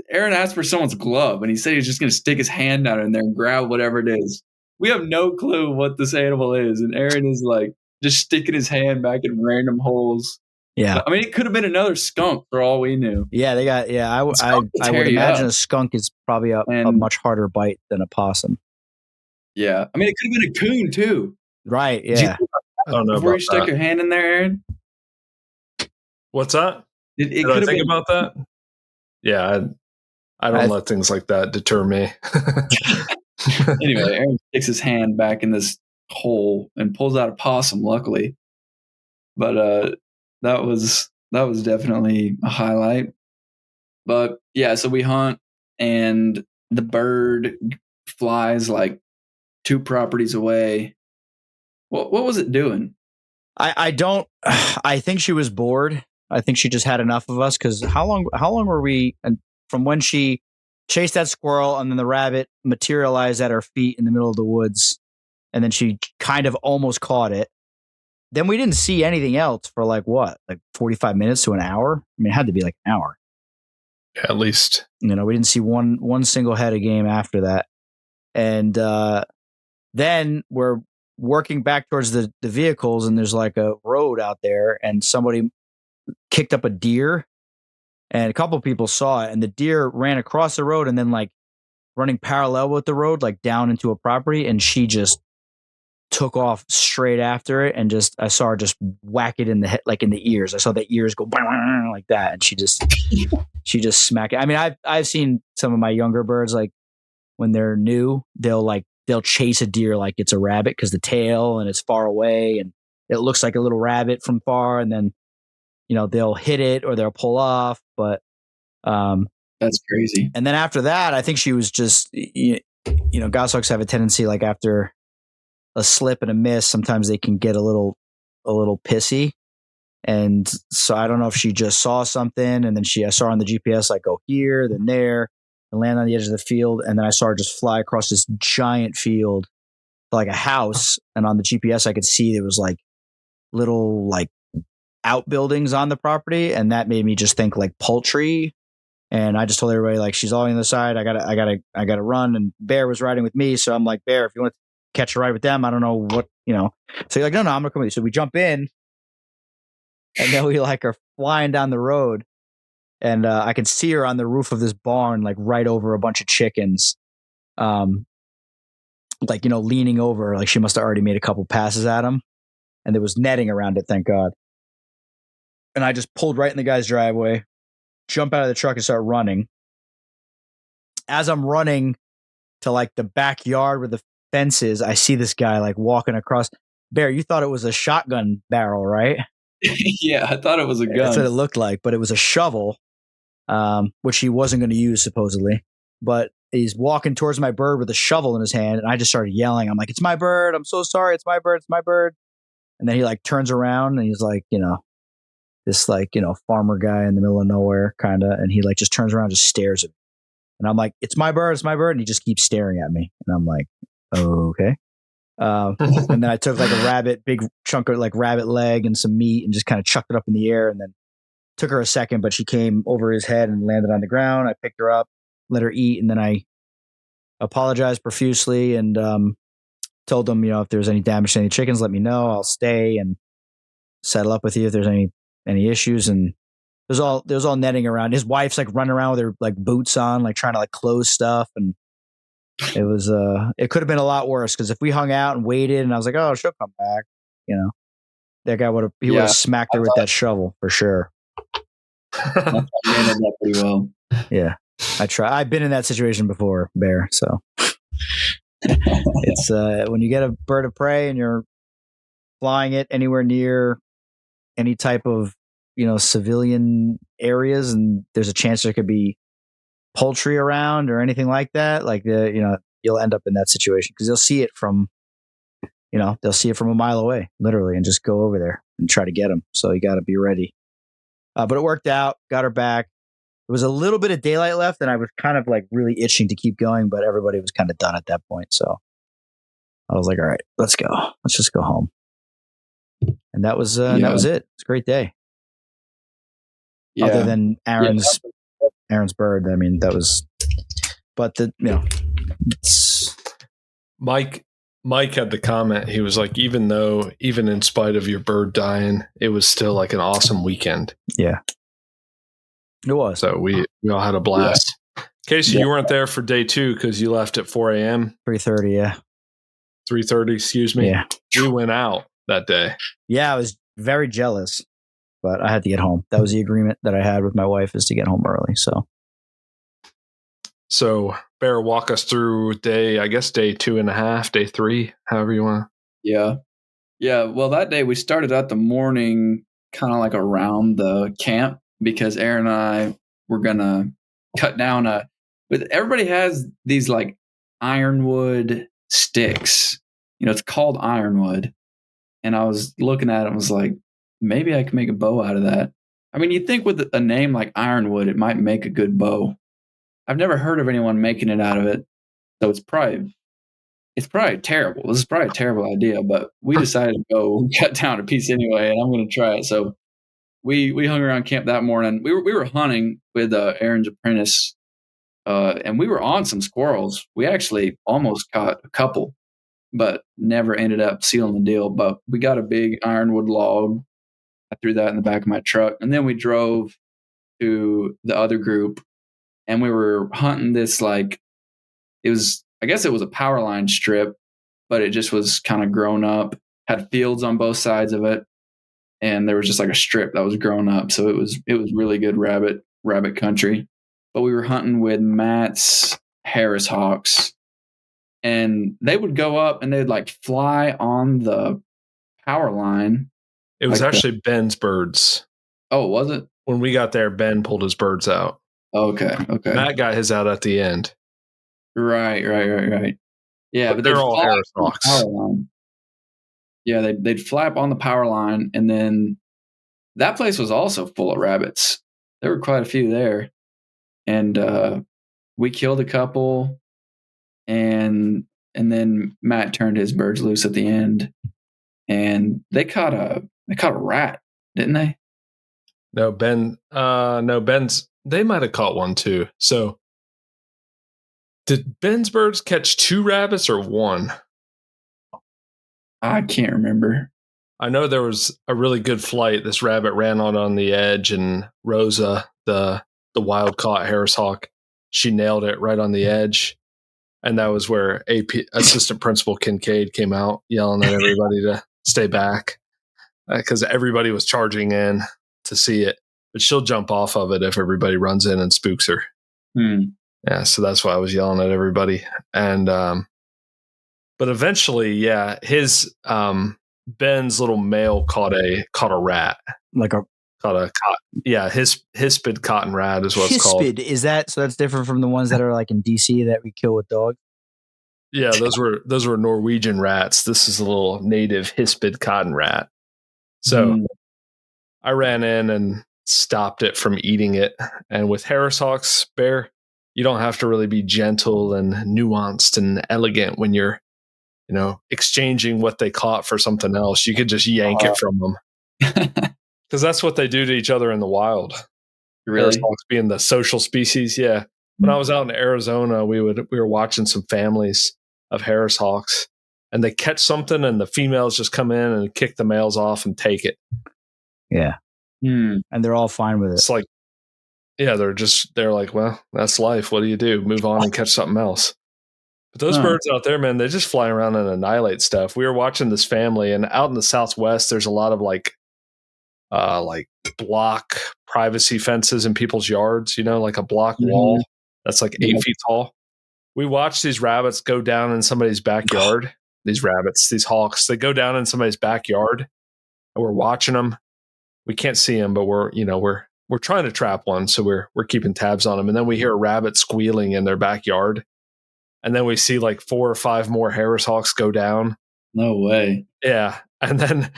Aaron asked for someone's glove, and he said he's just going to stick his hand down in there and grab whatever it is. We have no clue what this animal is, and Aaron is like just sticking his hand back in random holes. Yeah. I mean, it could have been another skunk for all we knew. Yeah, they got. Yeah, I Skunk will would tear you imagine up. a skunk is probably a And- much harder bite than a possum. Yeah, I mean, it could have been a coon too. Right. Did you Yeah. think I don't know before you about stuck that. your hand in there, Aaron? What's that? It Did I could have think been. about that? Yeah, I don't let things like that deter me. Anyway, Aaron sticks his hand back in this hole and pulls out a possum. Luckily, but that was definitely a highlight. But yeah, so we hunt, and the bird flies like 2 properties away. What was it doing? I don't. I think she was bored. I think she just had enough of us. Because how long were we? And from when she chased that squirrel, and then the rabbit materialized at her feet in the middle of the woods, and then she kind of almost caught it. Then we didn't see anything else for like 45 minutes to an hour. I mean, it had to be like an hour. Yeah, at least. We didn't see one single head of game after that. And then we're working back towards the vehicles, and there's like a road out there, and somebody kicked up a deer, and a couple people saw it, and the deer ran across the road and then like running parallel with the road, like down into a property, and she just took off straight after it, and I saw her just whack it in the head, like in the ears. I saw the ears go like that, and she just smacked it. I mean, I've seen some of my younger birds, like when they're new, they'll chase a deer like it's a rabbit because the tail and it's far away and it looks like a little rabbit from far, and then they'll hit it or they'll pull off. But That's crazy. and then after that, I think she was just goshawks have a tendency, like after a slip and a miss, sometimes they can get a little pissy. And so I don't know if she just saw something, and then I saw her on the GPS like go here, then there, and land on the edge of the field, and then I saw her just fly across this giant field to like a house, and on the GPS I could see there was like little like outbuildings on the property, and that made me just think like poultry. And I just told everybody like she's all on the other side. I gotta run, and Bear was riding with me, so I'm like, Bear, if you want to catch a ride with them, I don't know what. So you're like, no, I'm gonna come with you. So we jump in, and then we like are flying down the road, and I can see her on the roof of this barn, like right over a bunch of chickens, like leaning over, like she must have already made a couple passes at them, and there was netting around it, thank God. And I just pulled right in the guy's driveway, jump out of the truck, and start running. As I'm running to like the backyard where the fence is, I see this guy like walking across. Bear, you thought it was a shotgun barrel, right? Yeah, I thought it was a gun. That's what it looked like, but it was a shovel, which he wasn't going to use supposedly. But he's walking towards my bird with a shovel in his hand, and I just started yelling. I'm like, "It's my bird! I'm so sorry! It's my bird! It's my bird!" And then he like turns around, and he's like, this like farmer guy in the middle of nowhere, kind of, and he like just turns around, and just stares at me, and I'm like, "It's my bird! It's my bird!" And he just keeps staring at me, and I'm like, "Okay." And then I took like a big chunk of like rabbit leg and some meat and just kind of chucked it up in the air. And then took her a second, but she came over his head and landed on the ground. I picked her up, let her eat, and then I apologized profusely and told them, if there's any damage to any chickens, let me know. I'll stay and settle up with you if there's any issues. And there's all netting around. His wife's like running around with her like boots on, like trying to like close stuff. And it was it could have been a lot worse because if we hung out and waited and I was like, oh, she'll come back, that guy would have smacked her with that shovel for sure. Handled that pretty well. Yeah, I've been in that situation before, Bear. So it's when you get a bird of prey and you're flying it anywhere near any type of civilian areas, and there's a chance there could be poultry around or anything like that. Like you'll end up in that situation because they'll see it from a mile away, literally, and just go over there and try to get them. So you got to be ready. But it worked out. Got her back. There was a little bit of daylight left, and I was kind of like really itching to keep going, but everybody was kind of done at that point. So I was like, all right, let's go. Let's just go home. And that was that was it. It's a great day. Yeah. Other than Aaron's bird. I mean, that was, but Mike had the comment. He was like, even in spite of your bird dying, it was still like an awesome weekend. Yeah, it was. So we all had a blast. Yeah. Casey, you weren't there for day 2 because you left at 4 a.m. 3:30. Yeah, 3:30. Excuse me. Yeah, we went out that day. Yeah, I was very jealous, but I had to get home. That was the agreement that I had with my wife, is to get home early. So Bear, walk us through day 2.5, day 3, however you want. Yeah. Well, that day we started out the morning kind of like around the camp because Aaron and I were going to cut down but everybody has these like ironwood sticks. It's called ironwood. And I was looking at it and was like, maybe I can make a bow out of that. I mean, you'd think with a name like ironwood, it might make a good bow. I've never heard of anyone making it out of it. So it's probably terrible. This is probably a terrible idea, but we decided to go cut down a piece anyway, and I'm going to try it. So we hung around camp that morning. We were hunting with Aaron's apprentice, and we were on some squirrels. We actually almost caught a couple, but never ended up sealing the deal. But we got a big ironwood log. I threw that in the back of my truck, and then we drove to the other group, and we were hunting this I guess it was a power line strip, but it just was kind of grown up, had fields on both sides of it. And there was just like a strip that was grown up. So it was really good rabbit country. But we were hunting with Matt's Harris hawks, and they would go up and they'd like fly on the power line. It was actually Ben's birds. Oh, was it? When we got there, Ben pulled his birds out. Okay. Matt got his out at the end. Right. Yeah, but they're all Harris hawks. Yeah, they'd flap on the power line, and then that place was also full of rabbits. There were quite a few there, and we killed a couple, and then Matt turned his birds loose at the end, and they caught a rat, didn't they? No, Ben's. They might have caught one too. So, did Ben's birds catch 2 rabbits or 1? I can't remember. I know there was a really good flight. This rabbit ran on the edge, and Rosa, the wild caught Harris hawk, she nailed it right on the edge. And that was where assistant principal Kincaid came out yelling at everybody to stay back because everybody was charging in to see it. But she'll jump off of it if everybody runs in and spooks her. Yeah, so that's why I was yelling at everybody. And but eventually, yeah, his Ben's little male caught a rat, hispid cotton rat is what it's called. Hispid, is that so? That's different from the ones that are like in DC that we kill with dogs. Yeah, those were Norwegian rats. This is a little native hispid cotton rat. So I ran in and stopped it from eating it. And with Harris hawks, Bear, you don't have to really be gentle and nuanced and elegant when you're exchanging what they caught for something else. You could just yank it from them. Because that's what they do to each other in the wild. Really? Harris hawks being the social species. Yeah. When I was out in Arizona, we were watching some families of Harris hawks, and they catch something, and the females just come in and kick the males off and take it. Yeah. And they're all fine with it. It's like, yeah, they're like, well, that's life. What do you do? Move on and catch something else. But those birds out there, man, they just fly around and annihilate stuff. We were watching this family, and out in the Southwest, there's a lot of like block privacy fences in people's yards, like a block wall that's like 8 feet tall. We watched these rabbits go down in somebody's backyard. These hawks, they go down in somebody's backyard, and we're watching them. We can't see them, but we're trying to trap one, so we're keeping tabs on them. And then we hear a rabbit squealing in their backyard, and then we see like 4 or 5 more Harris hawks go down. No way. Yeah, and then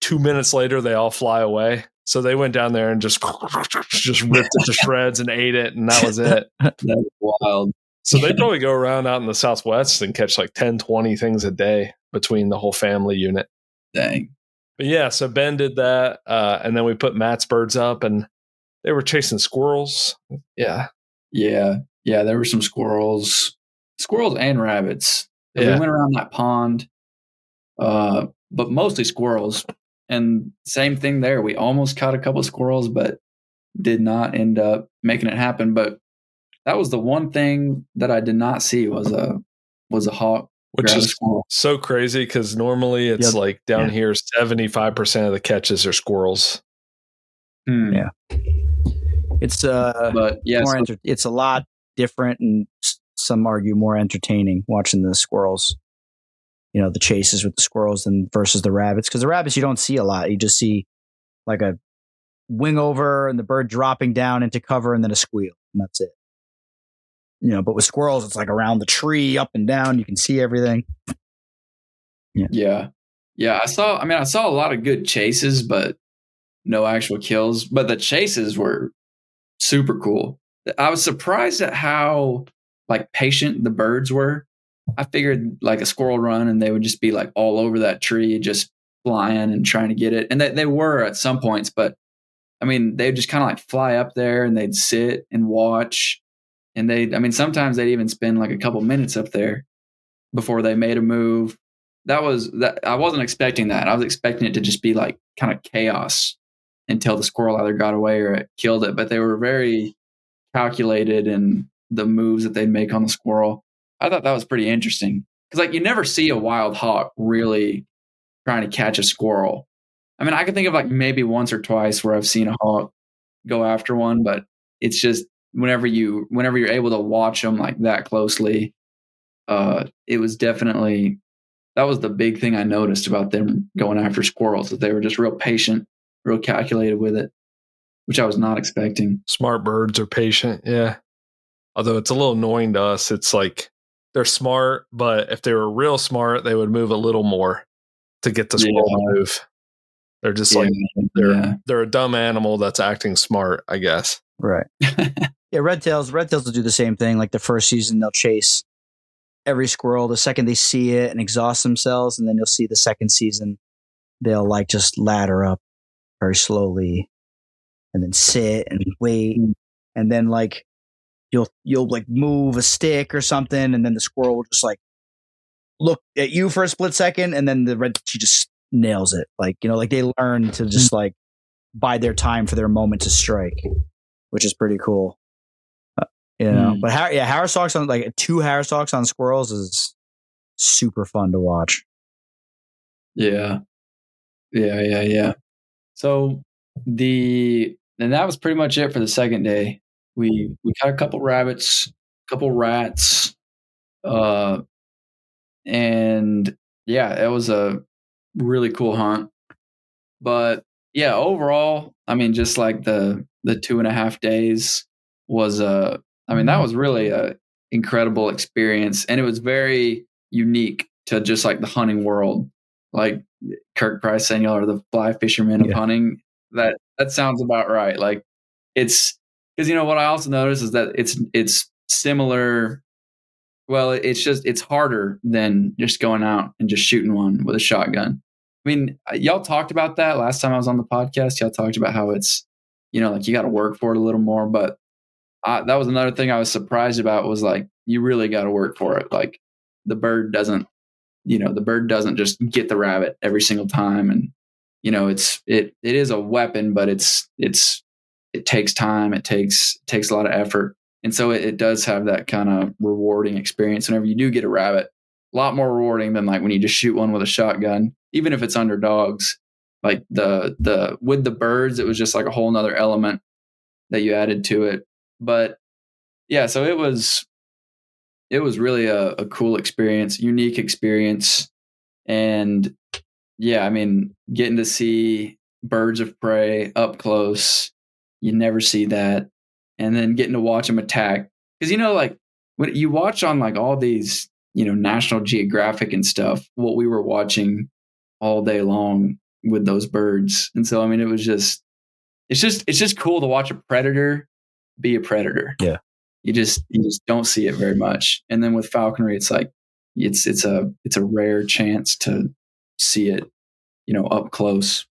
2 minutes later, they all fly away. So they went down there and just ripped it to shreds and ate it, and that was it. That's wild. So they probably go around out in the Southwest and catch like 10, 20 things a day between the whole family unit. Dang. But yeah, so Ben did that, and then we put Matt's birds up, and they were chasing squirrels. Yeah. Yeah. Yeah, there were some squirrels and rabbits. We went around that pond, but mostly squirrels. And same thing there. We almost caught a couple of squirrels, but did not end up making it happen. But that was the one thing that I did not see was a hawk. Which is so crazy because normally it's like down here, 75% of the catches are squirrels. Yeah. It's it's a lot different, and some argue more entertaining watching the squirrels. The chases with the squirrels and versus the rabbits, because the rabbits you don't see a lot. You just see like a wing over and the bird dropping down into cover and then a squeal, and that's it. But with squirrels, it's like around the tree, up and down. You can see everything. Yeah. I saw a lot of good chases, but no actual kills. But the chases were super cool. I was surprised at how like patient the birds were. I figured like a squirrel run and they would just be like all over that tree, just flying and trying to get it. And they were at some points, but I mean, they'd just kind of like fly up there and they'd sit and watch. And sometimes they'd even spend like a couple minutes up there before they made a move. I wasn't expecting that. I was expecting it to just be like kind of chaos until the squirrel either got away or it killed it. But they were very calculated in the moves that they'd make on the squirrel. I thought that was pretty interesting because like you never see a wild hawk really trying to catch a squirrel. I mean, I can think of like maybe once or twice where I've seen a hawk go after one, but it's just whenever you're able to watch them like that closely, it was definitely, that was the big thing I noticed about them going after squirrels, that they were just real patient, real calculated with it, which I was not expecting. Smart birds are patient. Yeah. Although it's a little annoying to us. It's like, they're smart, but if they were real smart, they would move a little more to get the squirrel to move. They're just they're a dumb animal that's acting smart, I guess. Right. Yeah, red tails will do the same thing. Like the first season, they'll chase every squirrel the second they see it and exhaust themselves, and then you'll see the second season they'll like just ladder up very slowly and then sit and wait, and then like you'll like move a stick or something, and then the squirrel will just like look at you for a split second, and then she just nails it. Like, like they learn to just like bide their time for their moment to strike, which is pretty cool. But Harris hawks on like 2 Harris hawks on squirrels is super fun to watch. Yeah. So and that was pretty much it for the second day. We caught a couple rabbits, a couple rats, and yeah, it was a really cool hunt. But yeah, overall, I mean, just like the 2.5 days was that was really a incredible experience, and it was very unique to just like the hunting world. Like Kirk Price saying, y'all are the fly fishermen of hunting. That sounds about right. Like it's because what I also noticed is that it's similar Well, it's harder than just going out and just shooting one with a shotgun. I mean, y'all talked about that last time I was on the podcast. Y'all talked about how it's, like you got to work for it a little more. But that was another thing I was surprised about was like, you really got to work for it. Like the bird doesn't just get the rabbit every single time. And, it is a weapon, but it takes time. It takes a lot of effort. And so it does have that kind of rewarding experience whenever you do get a rabbit. A lot more rewarding than like when you just shoot one with a shotgun, even if it's under dogs. Like the with the birds, it was just like a whole nother element that you added to it. But yeah, so it was really a cool experience, unique experience. And yeah, I mean, getting to see birds of prey up close, you never see that. And then getting to watch them attack. Because, like when you watch on like all these, National Geographic and stuff, what we were watching all day long with those birds. And so, I mean, it's just cool to watch a predator be a predator. Yeah. You just don't see it very much. And then with falconry, it's like, it's a rare chance to see it, up close.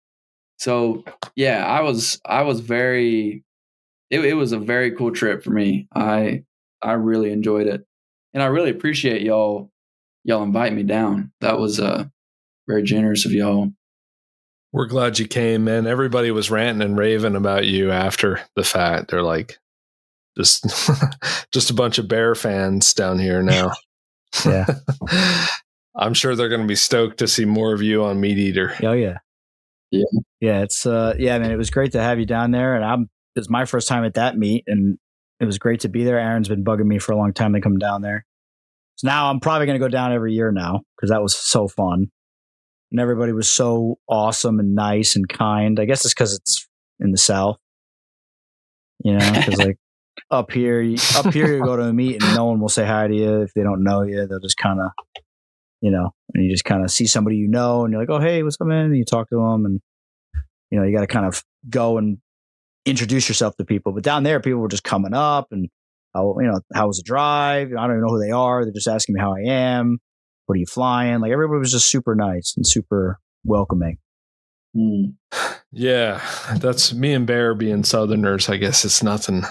So yeah, I was very, it was a very cool trip for me. I really enjoyed it, and I really appreciate y'all inviting me down. That was very generous of y'all. We're glad you came, man. Everybody was ranting and raving about you after the fact. They're like, just a bunch of bear fans down here now. Yeah. I'm sure they're going to be stoked to see more of you on Meat Eater. Oh yeah. Yeah. Yeah. It's man, it was great to have you down there, and it was my first time at that meet, and it was great to be there. Aaron's been bugging me for a long time to come down there. So now I'm probably going to go down every year now because that was so fun. And everybody was so awesome and nice and kind. I guess it's because it's in the South, because like up here you go to a meet and no one will say hi to you. If they don't know you, they'll just kind of, and you just kind of see somebody and you're like, oh, hey, what's up, man? And you talk to them, and, you got to kind of go and introduce yourself to people. But down there, people were just coming up and, how was the drive? I don't even know who they are. They're just asking me how I am. What are you flying? Like everybody was just super nice and super welcoming. Mm. Yeah, that's me and Bear being Southerners. I guess it's nothing.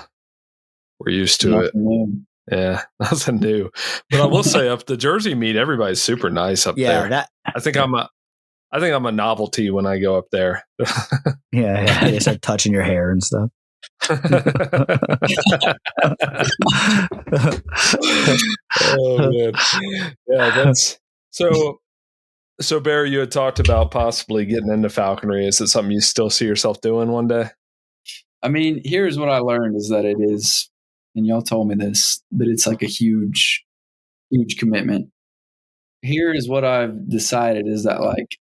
We're used to it. New. Yeah, nothing new. But I will say, up the Jersey meet, everybody's super nice up there. I think I'm a novelty when I go up there. Yeah, they start touching your hair and stuff. Oh man, yeah, that's so. So Bear, you had talked about possibly getting into falconry. Is it something you still see yourself doing one day? I mean, here's what I learned is that it is, and y'all told me this, but it's like a huge, huge commitment. Here is what I've decided is that like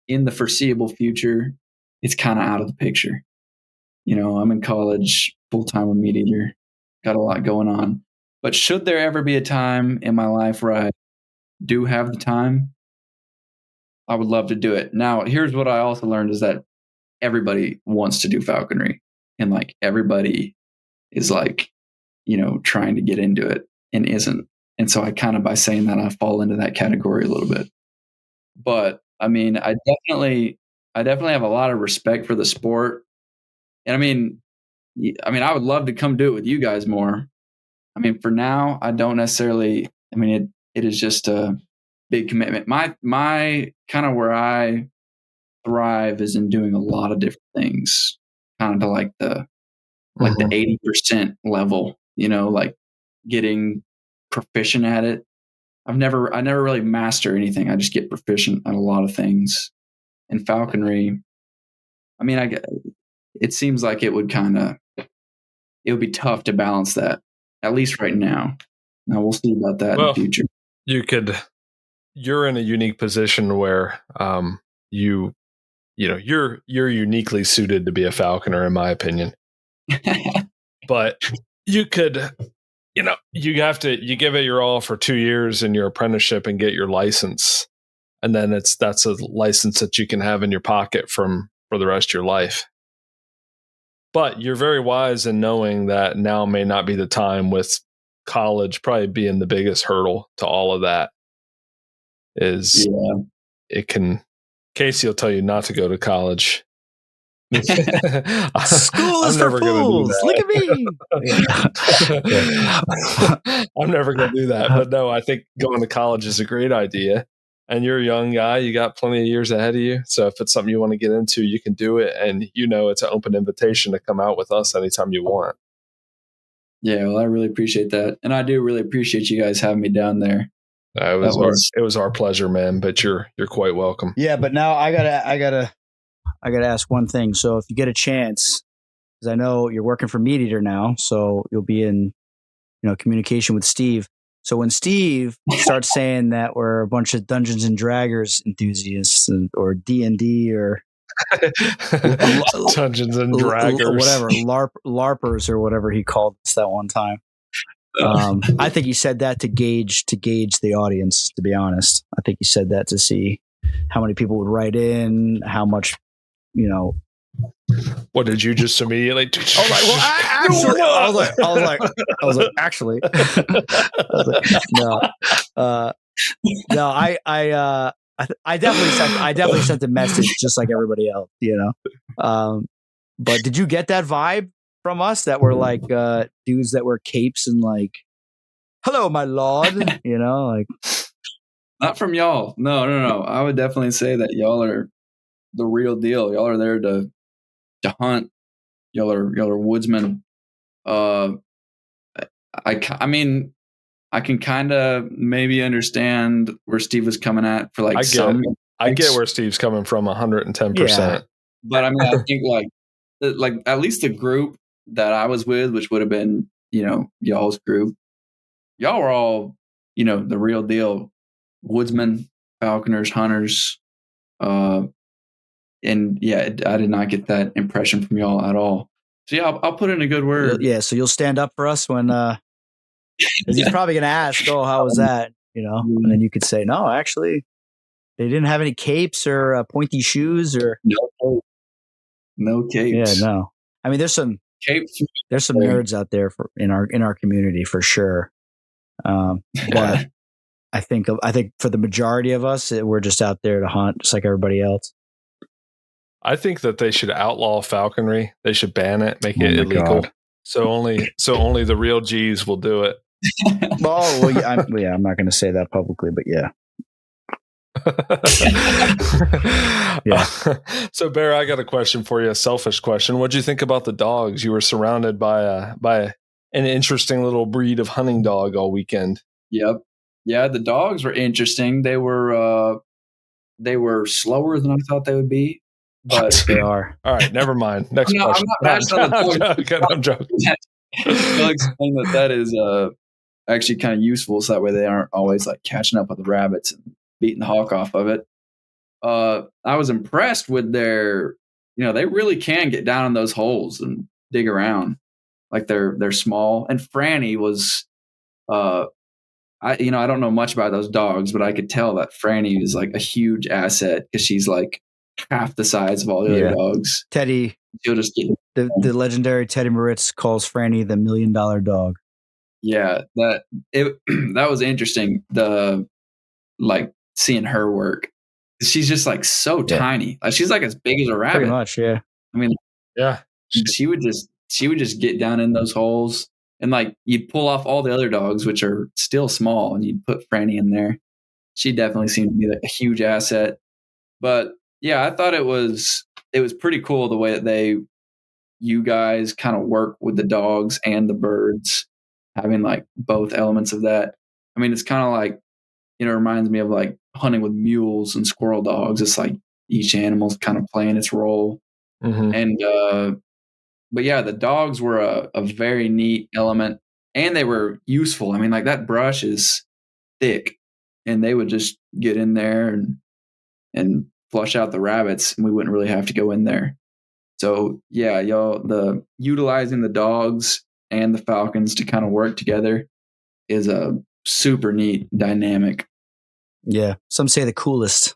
in the foreseeable future, it's kind of out of the picture. I'm in college, full-time a meat eater, got a lot going on. But should there ever be a time in my life where I do have the time, I would love to do it. Now, here's what I also learned is that everybody wants to do falconry, and like everybody is like, trying to get into it and isn't. And so I kind of, by saying that, I fall into that category a little bit. But I mean, I definitely have a lot of respect for the sport. And I mean, I would love to come do it with you guys more. I mean, for now, I don't necessarily, it is just a big commitment. My kind of where I thrive is in doing a lot of different things, kind of to like the 80% level, like getting proficient at it. I never really master anything. I just get proficient at a lot of things. And falconry, it seems like it would be tough to balance that, at least right now. Now we'll see about that in the future. You're in a unique position where you're uniquely suited to be a falconer, in my opinion. But you could, you give it your all for 2 years in your apprenticeship and get your license. And then that's a license that you can have in your pocket for the rest of your life. But you're very wise in knowing that now may not be the time with college probably being the biggest hurdle to all of that is it can. Casey will tell you not to go to college. School is for fools. Look at me. I'm never going to do that. But no, I think going to college is a great idea. And you're a young guy. You got plenty of years ahead of you. So if it's something you want to get into, you can do it. And it's an open invitation to come out with us anytime you want. Yeah, well, I really appreciate that. And I do really appreciate you guys having me down there. It was our pleasure, man. But you're quite welcome. Yeah, but now I gotta ask one thing. So if you get a chance, because I know you're working for Meat Eater now, so you'll be in, communication with Steve. So when Steve starts saying that we're a bunch of Dungeons and Dragons enthusiasts or D&D or Dungeons and Dragons, whatever, LARPers or whatever he called us that one time. I think he said that to gauge the audience. To be honest, I think he said that to see how many people would write in, how much. What did you just immediately? I was like, actually, no, I definitely sent a message just like everybody else, but did you get that vibe from us that were like dudes that wear capes and like, hello, my lord, like not from y'all. No. I would definitely say that y'all are the real deal. Y'all are there to hunt. Y'all are woodsmen. I mean, I can kind of maybe understand where Steve was coming at for like I get where Steve's coming from 110%. But I mean, I think like at least the group that I was with, which would have been, y'all's group, y'all were all, the real deal woodsmen, falconers, hunters. And yeah, I did not get that impression from y'all at all. So yeah, I'll put in a good word. Yeah, so you'll stand up for us when he's probably going to ask, "Oh, how was that?" And then you could say, "No, actually, they didn't have any capes or pointy shoes or no capes." Yeah, no. I mean, there's some capes. There's some nerds out there in our community for sure. But I think for the majority of us, we're just out there to hunt, just like everybody else. I think that they should outlaw falconry. They should ban it, make it illegal. God. So only the real G's will do it. I'm not going to say that publicly, but yeah. Yeah. So Bear, I got a question for you, a selfish question. What'd you think about the dogs? You were surrounded by an interesting little breed of hunting dog all weekend. Yep. Yeah, the dogs were interesting. They were slower than I thought they would be. But they are. All right, never mind. Next question. I'm joking. I'll explain that is actually kind of useful, so that way they aren't always like catching up with the rabbits and beating the hawk off of it. I was impressed with their, they really can get down in those holes and dig around. Like they're small. And Franny was, I don't know much about those dogs, but I could tell that Franny is like a huge asset because she's like half the size of all the other dogs. Teddy, she'll just get the legendary Teddy Moritz calls Franny the $1 million dog. Yeah, that was interesting. The like seeing her work. She's just like so tiny. Like she's like as big as a rabbit. Pretty much, yeah. I mean, yeah. She would just get down in those holes, and like you'd pull off all the other dogs, which are still small, and you'd put Franny in there. She definitely seemed to be like a huge asset. But yeah, I thought it was pretty cool the way that you guys kind of work with the dogs and the birds, having like both elements of that. I mean, it's kind of like, it reminds me of like hunting with mules and squirrel dogs. It's like each animal's kind of playing its role. Mm-hmm. And, but yeah, the dogs were a very neat element, and they were useful. I mean, like that brush is thick, and they would just get in there and flush out the rabbits, and we wouldn't really have to go in there. So yeah, the utilizing the dogs and the falcons to kind of work together is a super neat dynamic. Yeah, some say the coolest.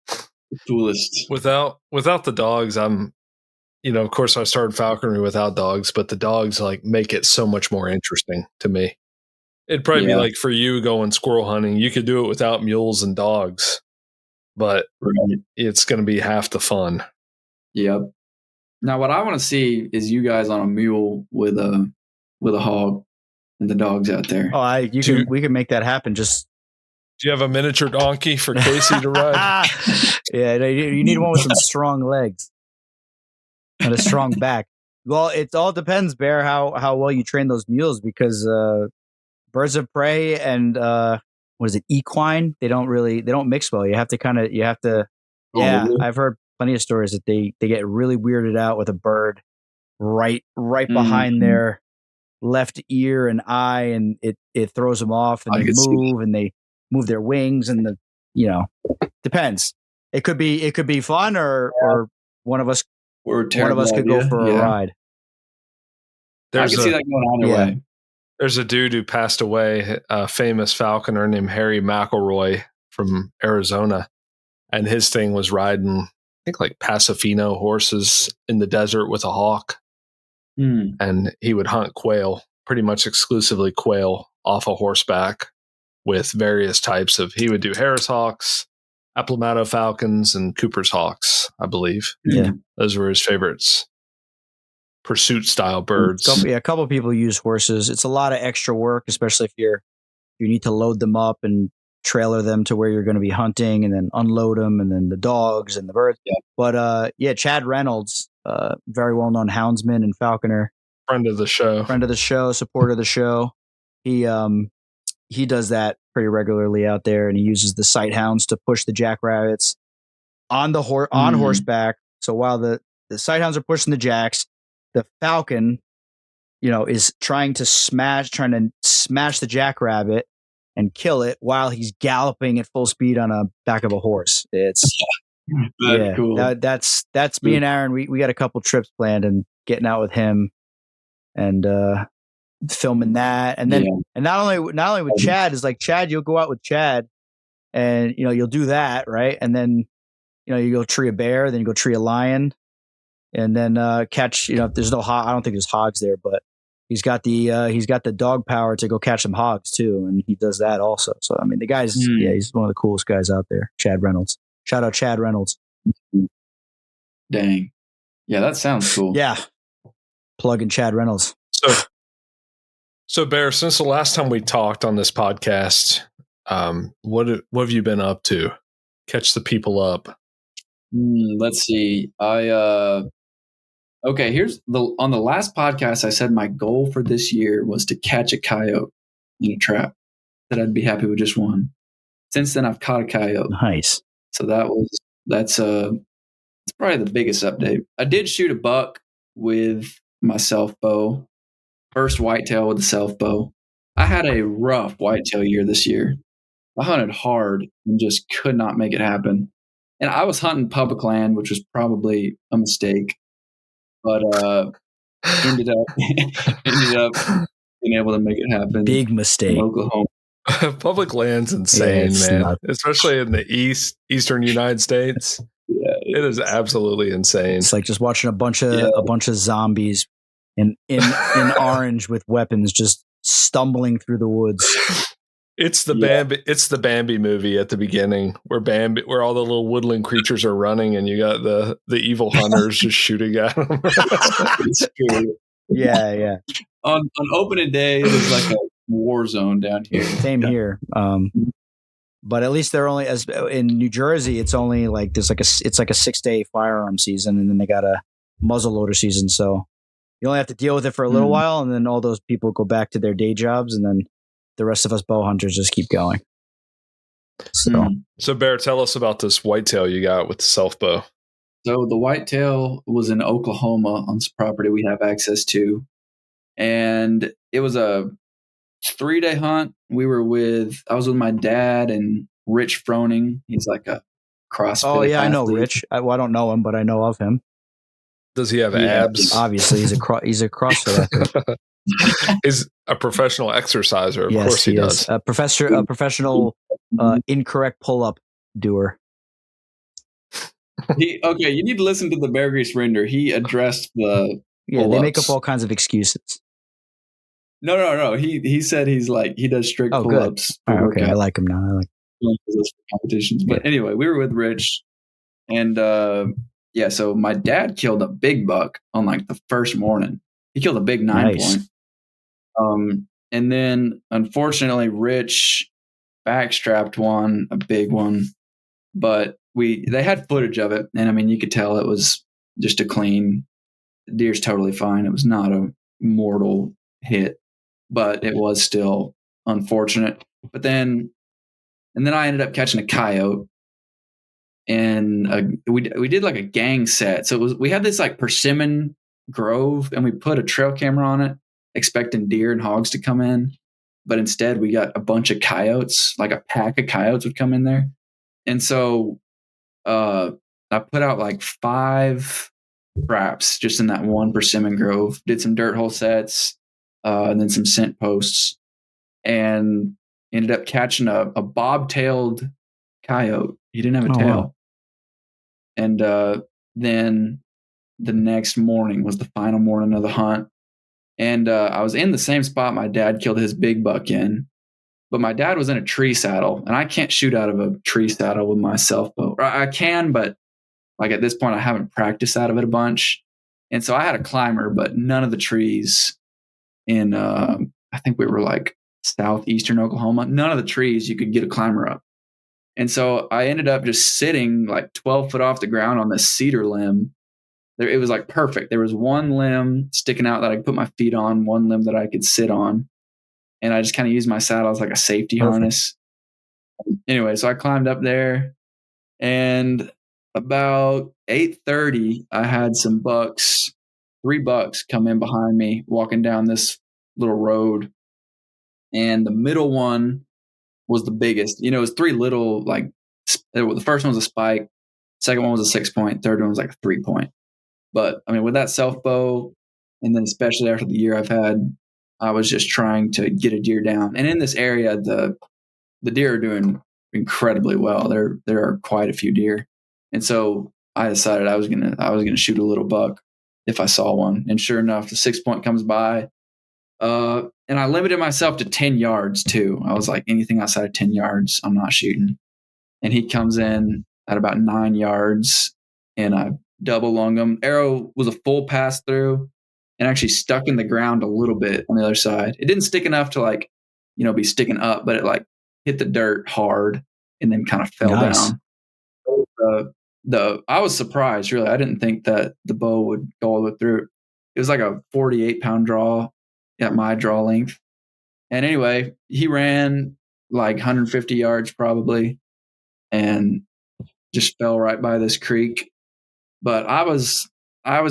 The coolest. Without the dogs, I'm of course I started falconry without dogs, but the dogs like make it so much more interesting to me. It'd probably be like for you going squirrel hunting, you could do it without mules and dogs, but it's going to be half the fun. Yep. Now, what I want to see is you guys on a mule with a hog and the dogs out there. Oh, we can make that happen. Just do you have a miniature donkey for Casey to ride? Yeah, you need one with some strong legs and a strong back. Well, it all depends, Bear, how well you train those mules, because birds of prey and what is it, equine? They don't mix well. You have to. Yeah, really? I've heard plenty of stories that they get really weirded out with a bird right behind their left ear and eye, and it throws them off, and they move their wings, and depends. It could be fun, or one of us could go for a ride. I can see that going either way. There's a dude who passed away, a famous falconer named Harry McElroy from Arizona, and his thing was riding, I think, like Pasofino horses in the desert with a hawk. And he would hunt quail, pretty much exclusively quail, off a horseback with various types of. He would do Harris hawks, Aplomato falcons, and Cooper's hawks, I believe. Yeah, those were his favorites. Pursuit style birds. A couple of people use horses. It's a lot of extra work, especially if you need to load them up and trailer them to where you're going to be hunting, and then unload them, and then the dogs and the birds. Yeah. But Chad Reynolds, very well known houndsman and falconer, friend of the show, supporter of the show. He does that pretty regularly out there, and he uses the sight hounds to push the jackrabbits on horseback. So while the sight hounds are pushing the jacks, the falcon, is trying to smash the jackrabbit and kill it while he's galloping at full speed on a back of a horse. It's cool. That's me and Aaron. We got a couple trips planned, and getting out with him and filming that, and then and not only with Chad, is like Chad, you'll go out with Chad, and you'll do that, right, and then you go tree a bear, then you go tree a lion, and then catch. There's no I don't think there's hogs there, but he's got the dog power to go catch some hogs too, and he does that also. So I mean, the guy's he's one of the coolest guys out there. Chad Reynolds. Shout out Chad Reynolds. Dang, yeah, that sounds cool. Yeah, plug in Chad Reynolds. So Bear, since the last time we talked on this podcast, what have you been up to? Catch the people up. Let's see. Okay, on the last podcast, I said my goal for this year was to catch a coyote in a trap, that I'd be happy with just one. Since then, I've caught a coyote. Nice. So that's probably the biggest update. I did shoot a buck with my self bow. First whitetail with a self bow. I had a rough whitetail year this year. I hunted hard and just could not make it happen. And I was hunting public land, which was probably a mistake, but ended up being able to make it happen. Big mistake. In Oklahoma. Public land's insane, man. Especially in the eastern United States. Yeah, it is absolutely insane. It's like just watching a bunch of zombies in orange with weapons just stumbling through the woods. It's the Bambi movie at the beginning where all the little woodland creatures are running, and you got the evil hunters just shooting at them. It's true. Yeah. On opening day, it was like a war zone down here. Same here. But at least they're only, as in New Jersey, it's only like it's like a 6-day firearm season, and then they got a muzzleloader season. So you only have to deal with it for a little while, and then all those people go back to their day jobs, and then the rest of us bow hunters just keep going. So Bear, tell us about this whitetail you got with the self bow. So the whitetail was in Oklahoma on some property we have access to, and it was a 3-day hunt. I was with my dad and Rich Froning. He's like a CrossFit. Oh yeah, athlete. I know Rich. I don't know him, but I know of him. Does he have abs? Obviously, he's a CrossFit athlete. He's a professional exerciser. Of course he does. A professional incorrect pull-up doer. Okay, you need to listen to the Bear Grease render. He addressed the Yeah, they make up pull-ups. all kinds of excuses. No. He said he does strict Oh, good. pull-ups for All right, okay, I workout like him now. I like. competitions. But Yeah. anyway, we were with Rich, and yeah, so my dad killed a big buck on like the first morning. He killed a big 9 Nice. point. And then unfortunately, Rich backstrapped one, a big one, but they had footage of it, and I mean, you could tell it was just a clean. The deer's totally fine. It was not a mortal hit, but it was still unfortunate. But then, and then I ended up catching a coyote, and we did like a gang set. So we had this like persimmon grove, and we put a trail camera on it, expecting deer and hogs to come in, but instead we got a bunch of coyotes. Like a pack of coyotes would come in there, and so I put out like 5 traps just in that one persimmon grove. Did some dirt hole sets, and then some scent posts, and ended up catching a bob-tailed coyote. He didn't have a tail. Wow. And then the next morning was the final morning of the hunt, and I was in the same spot my dad killed his big buck in. But my dad was in a tree saddle, and I can't shoot out of a tree saddle with my self bow. Or I can, but like at this point, I haven't practiced out of it a bunch. And so I had a climber, but none of the trees in, I think we were like southeastern Oklahoma, none of the trees you could get a climber up. And so I ended up just sitting like 12 foot off the ground on this cedar limb. It was like perfect. There was one limb sticking out that I could put my feet on, one limb that I could sit on. And I just kind of used my saddle as like a safety harness. Anyway, so I climbed up there, and about 8:30, I had some bucks, 3 bucks come in behind me walking down this little road. And the middle one was the biggest. It was 3 little, like, the first one was a spike, second one was a 6 point, third one was like a 3 point. But I mean, with that self bow, and then especially after the year I've had, I was just trying to get a deer down. And in this area, the deer are doing incredibly well. There are quite a few deer, and so I decided I was gonna shoot a little buck if I saw one. And sure enough, the 6 point comes by, and I limited myself to 10 yards too. I was like, anything outside of 10 yards, I'm not shooting. And he comes in at about 9 yards, and I double lung him. Arrow was a full pass through, and actually stuck in the ground a little bit on the other side. It didn't stick enough to like, be sticking up, but it like hit the dirt hard and then kind of fell down. I was surprised, really. I didn't think that the bow would go all the way through. It was like a 48-pound draw at my draw length. And anyway, he ran like 150 yards probably, and just fell right by this creek. But I was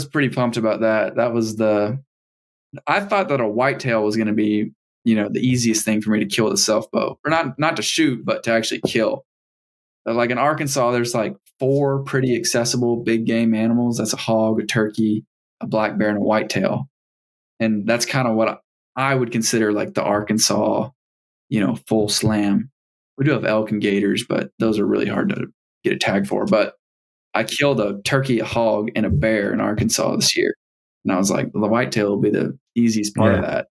pretty pumped about that. I thought that a whitetail was going to be, the easiest thing for me to kill with a self bow, or not to shoot, but to actually kill. Like in Arkansas, there's like 4 pretty accessible big game animals. That's a hog, a turkey, a black bear, and a whitetail. And that's kind of what I would consider like the Arkansas, full slam. We do have elk and gators, but those are really hard to get a tag for. But I killed a turkey, a hog, and a bear in Arkansas this year. And I was like, the whitetail will be the easiest part of that.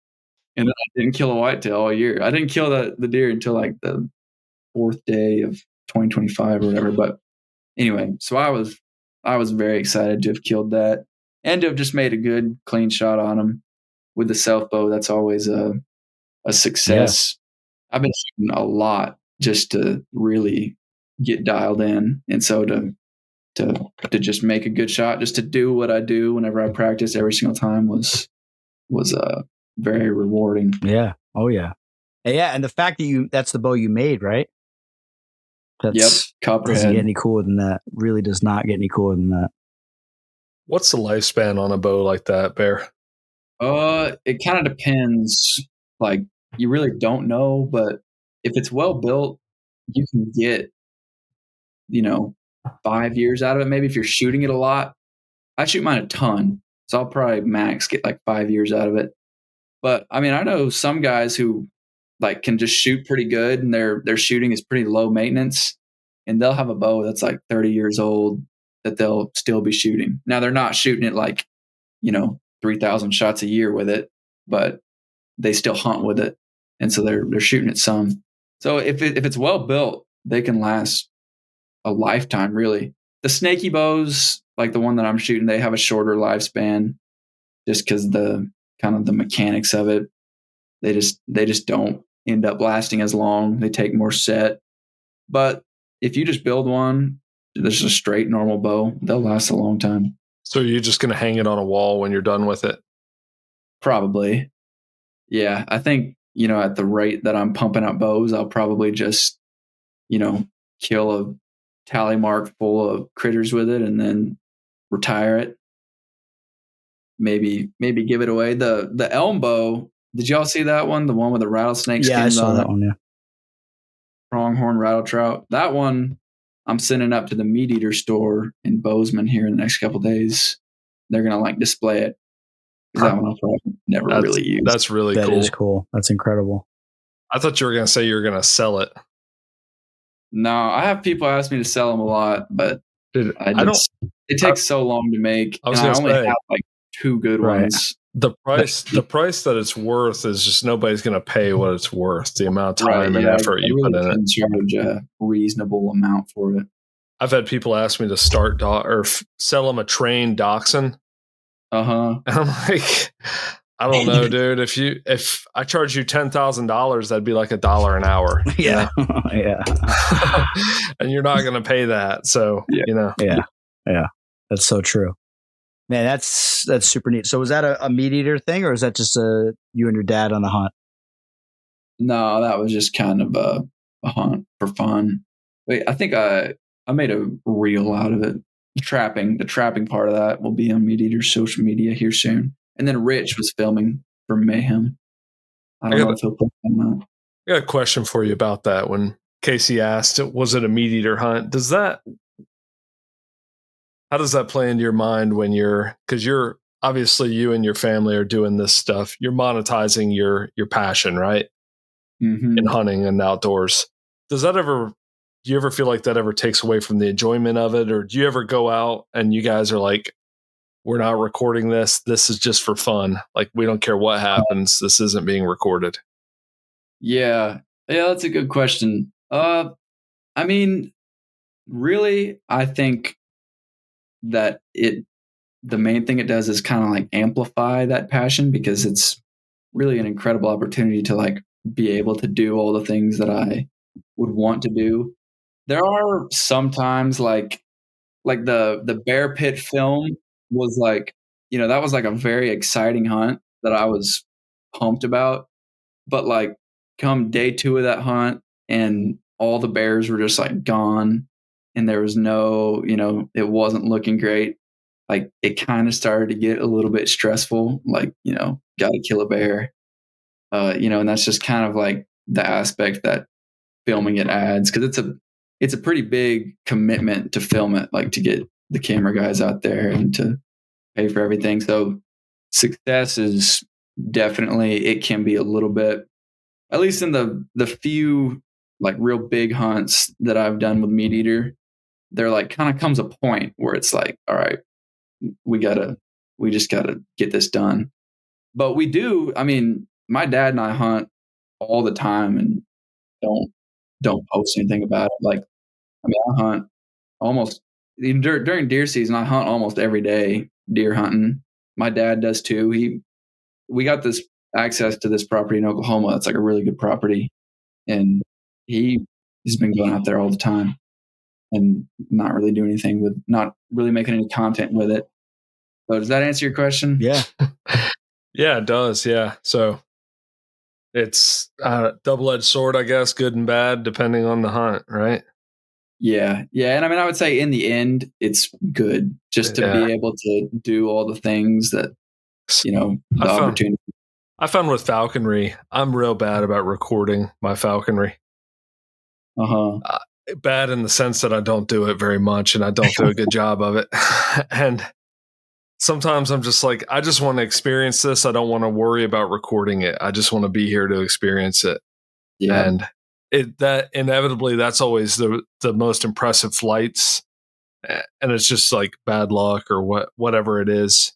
And then I didn't kill a whitetail all year. I didn't kill the deer until like the 4th day of 2025 or whatever. But anyway, so I was very excited to have killed that, and to have just made a good clean shot on him with the self bow. That's always a success. Yeah. I've been shooting a lot just to really get dialed in. And so to just make a good shot, just to do what I do whenever I practice every single time was very rewarding. Yeah. Oh yeah. Yeah. And the fact that that's the bow you made, right? Yep. Copperhead. Doesn't get any cooler than that. Really does not get any cooler than that. What's the lifespan on a bow like that, Bear? It kind of depends. Like, you really don't know, but if it's well built, you can get, 5 years out of it. Maybe if you're shooting it a lot. I shoot mine a ton, so I'll probably max get like 5 years out of it. But I mean, I know some guys who like can just shoot pretty good, and their shooting is pretty low maintenance, and they'll have a bow that's like 30 years old that they'll still be shooting. Now they're not shooting it like, 3,000 shots a year with it, but they still hunt with it. And so they're shooting it some. So if it's well built, they can last a lifetime, really. The snaky bows, like the one that I'm shooting, they have a shorter lifespan just because the kind of the mechanics of it. They just don't end up lasting as long. They take more set. But if you just build one, there's a straight normal bow, they'll last a long time. So you're just going to hang it on a wall when you're done with it? Probably. Yeah. I think, at the rate that I'm pumping out bows, I'll probably just, kill a tally mark full of critters with it and then retire it. Maybe give it away. The elm bow, did y'all see that one? The one with the rattlesnake skins on it? Yeah, I saw that one, yeah. Pronghorn rattle trout. That one I'm sending up to the meat eater store in Bozeman here in the next couple of days. They're gonna display it. That one I'll probably never really use. That's really cool. That is cool. That's incredible. I thought you were gonna say you were gonna sell it. No, I have people ask me to sell them a lot, but it takes so long to make. I only have 2 good ones. The price that it's worth is just nobody's going to pay what it's worth. The amount of time and effort you put in it. Charge a reasonable amount for it. I've had people ask me to start sell them a trained dachshund. And I'm like, I don't know, dude. If I charge you $10,000, that'd be like $1 an hour. Yeah, yeah. And you're not going to pay that, so yeah. That's so true. Man, that's super neat. So was that a meat eater thing, or is that just you and your dad on the hunt? No, that was just kind of a hunt for fun. Wait, I think I made a reel out of it. The trapping part of that will be on Meat Eater's social media here soon. And then Rich was filming for Mayhem. I don't know if he'll put them out. I got a question for you about that. When Casey asked, was it a meat eater hunt? How does that play into your mind when because you're obviously, you and your family are doing this stuff. You're monetizing your passion, right? Mm-hmm. In hunting and outdoors. Do you ever feel like that ever takes away from the enjoyment of it? Or do you ever go out and you guys are like, we're not recording this. This is just for fun. Like, we don't care what happens. This isn't being recorded. Yeah, that's a good question. I mean, really, I think that the main thing it does is kind of amplify that passion, because it's really an incredible opportunity to be able to do all the things that I would want to do. There are sometimes like the bear pit film was that was a very exciting hunt that I was pumped about, but come day 2 of that hunt and all the bears were just gone, and there was no, it wasn't looking great. It kind of started to get a little bit stressful, got to kill a bear, and that's just kind of the aspect that filming it adds, because it's a pretty big commitment to film it, to get the camera guys out there and to pay for everything. So success is definitely, it can be a little bit, at least in the few real big hunts that I've done with Meat Eater, there kind of comes a point where it's all right, we just gotta get this done. But we do, I mean, my dad and I hunt all the time and don't post anything about it. I hunt almost during deer season. I hunt almost every day, deer hunting. My dad does too. We got this access to this property in Oklahoma. It's a really good property, and he's been going out there all the time and not really doing anything with, not really making any content with it. So does that answer your question? Yeah. Yeah, it does. Yeah. So it's a double-edged sword, I guess, good and bad, depending on the hunt, right? Yeah. Yeah. And I mean, I would say in the end, it's good just to be able to do all the things that, the opportunity. I found with falconry, I'm real bad about recording my falconry. Bad in the sense that I don't do it very much and I don't do a good job of it. And sometimes I'm just I just want to experience this. I don't want to worry about recording it. I just want to be here to experience it. Yeah. And that inevitably, that's always the most impressive flights and it's just like bad luck or whatever it is.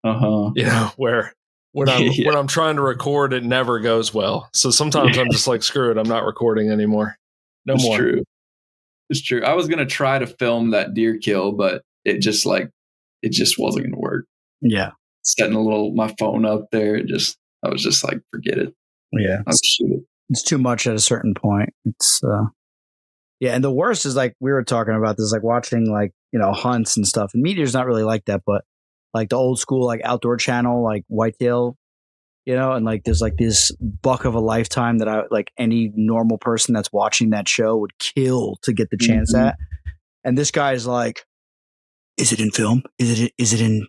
Where when I'm trying to record, it never goes well. So sometimes I'm just like, screw it, I'm not recording anymore. No more. True. It's true. I was gonna try to film that deer kill, but it just wasn't gonna work. Yeah. Setting my phone up there, I was just like, forget it. Yeah. I'll shoot it. It's too much at a certain point. It's and the worst is like we were talking about this, like watching like, hunts and stuff. And meat deer's not really like that, but like the old school like outdoor channel, like whitetail, and like there's like this buck of a lifetime that I like any normal person that's watching that show would kill to get the chance at. And this guy's like, is it in film? Is it in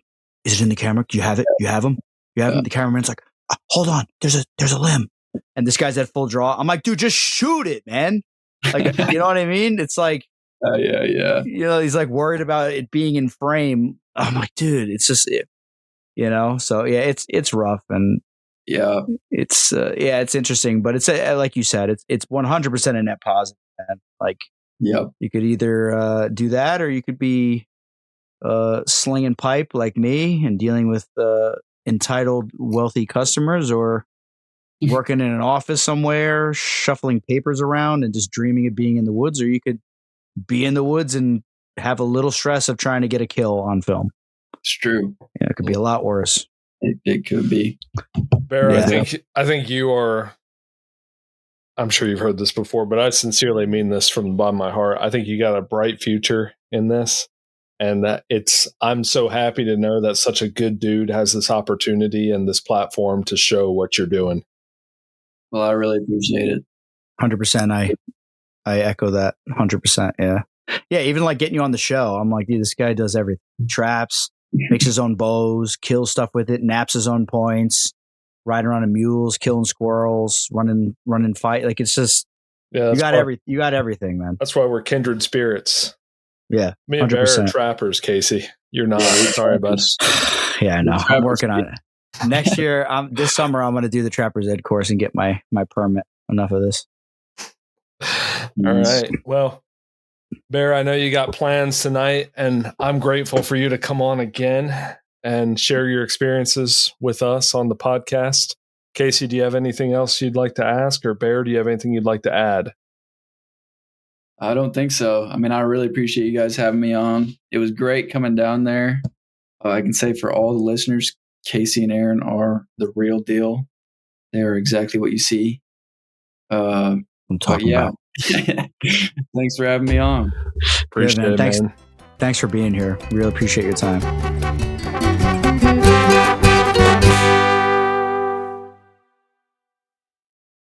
the camera? Do you have it? You have him? You have him? The cameraman's like, hold on, there's a limb. And this guy's at full draw. I'm like, dude, just shoot it, man. Like, you know what I mean? It's like, yeah. He's like worried about it being in frame. I'm like, dude, it's just, so yeah, it's rough. And yeah, it's interesting, but it's like you said, it's 100% a net positive. Man. Like, you could either do that or you could be slinging pipe like me and dealing with entitled wealthy customers, or working in an office somewhere, shuffling papers around and just dreaming of being in the woods, or you could be in the woods and have a little stress of trying to get a kill on film. It's true. Yeah, it could be a lot worse. It could be. Bear, I think you are, I'm sure you've heard this before, but I sincerely mean this from the bottom of my heart. I think you got a bright future in this. And that I'm so happy to know that such a good dude has this opportunity and this platform to show what you're doing. Well, I really appreciate it. 100%. I echo that 100%. Yeah. Yeah. Even like getting you on the show, I'm like, dude, this guy does everything. Traps, makes his own bows, kills stuff with it, naps his own points, riding around on mules, killing squirrels, running fight. Like, it's just, you got everything, man. That's why we're kindred spirits. Yeah. Me and 100%. Bear are trappers, Casey. You're not. Sorry, bud. Yeah, I know. I'm working on it. Next year, this summer, I'm going to do the Trapper's Ed course and get my permit. Enough of this. All right. Well, Bear, I know you got plans tonight, and I'm grateful for you to come on again and share your experiences with us on the podcast. Casey, do you have anything else you'd like to ask? Or Bear, do you have anything you'd like to add? I don't think so. I mean, I really appreciate you guys having me on. It was great coming down there. I can say for all the listeners, Casey and Aaron are the real deal. They are exactly what you see. I'm talking about. Thanks for having me on. Appreciate it, man. Thanks for being here. Really appreciate your time.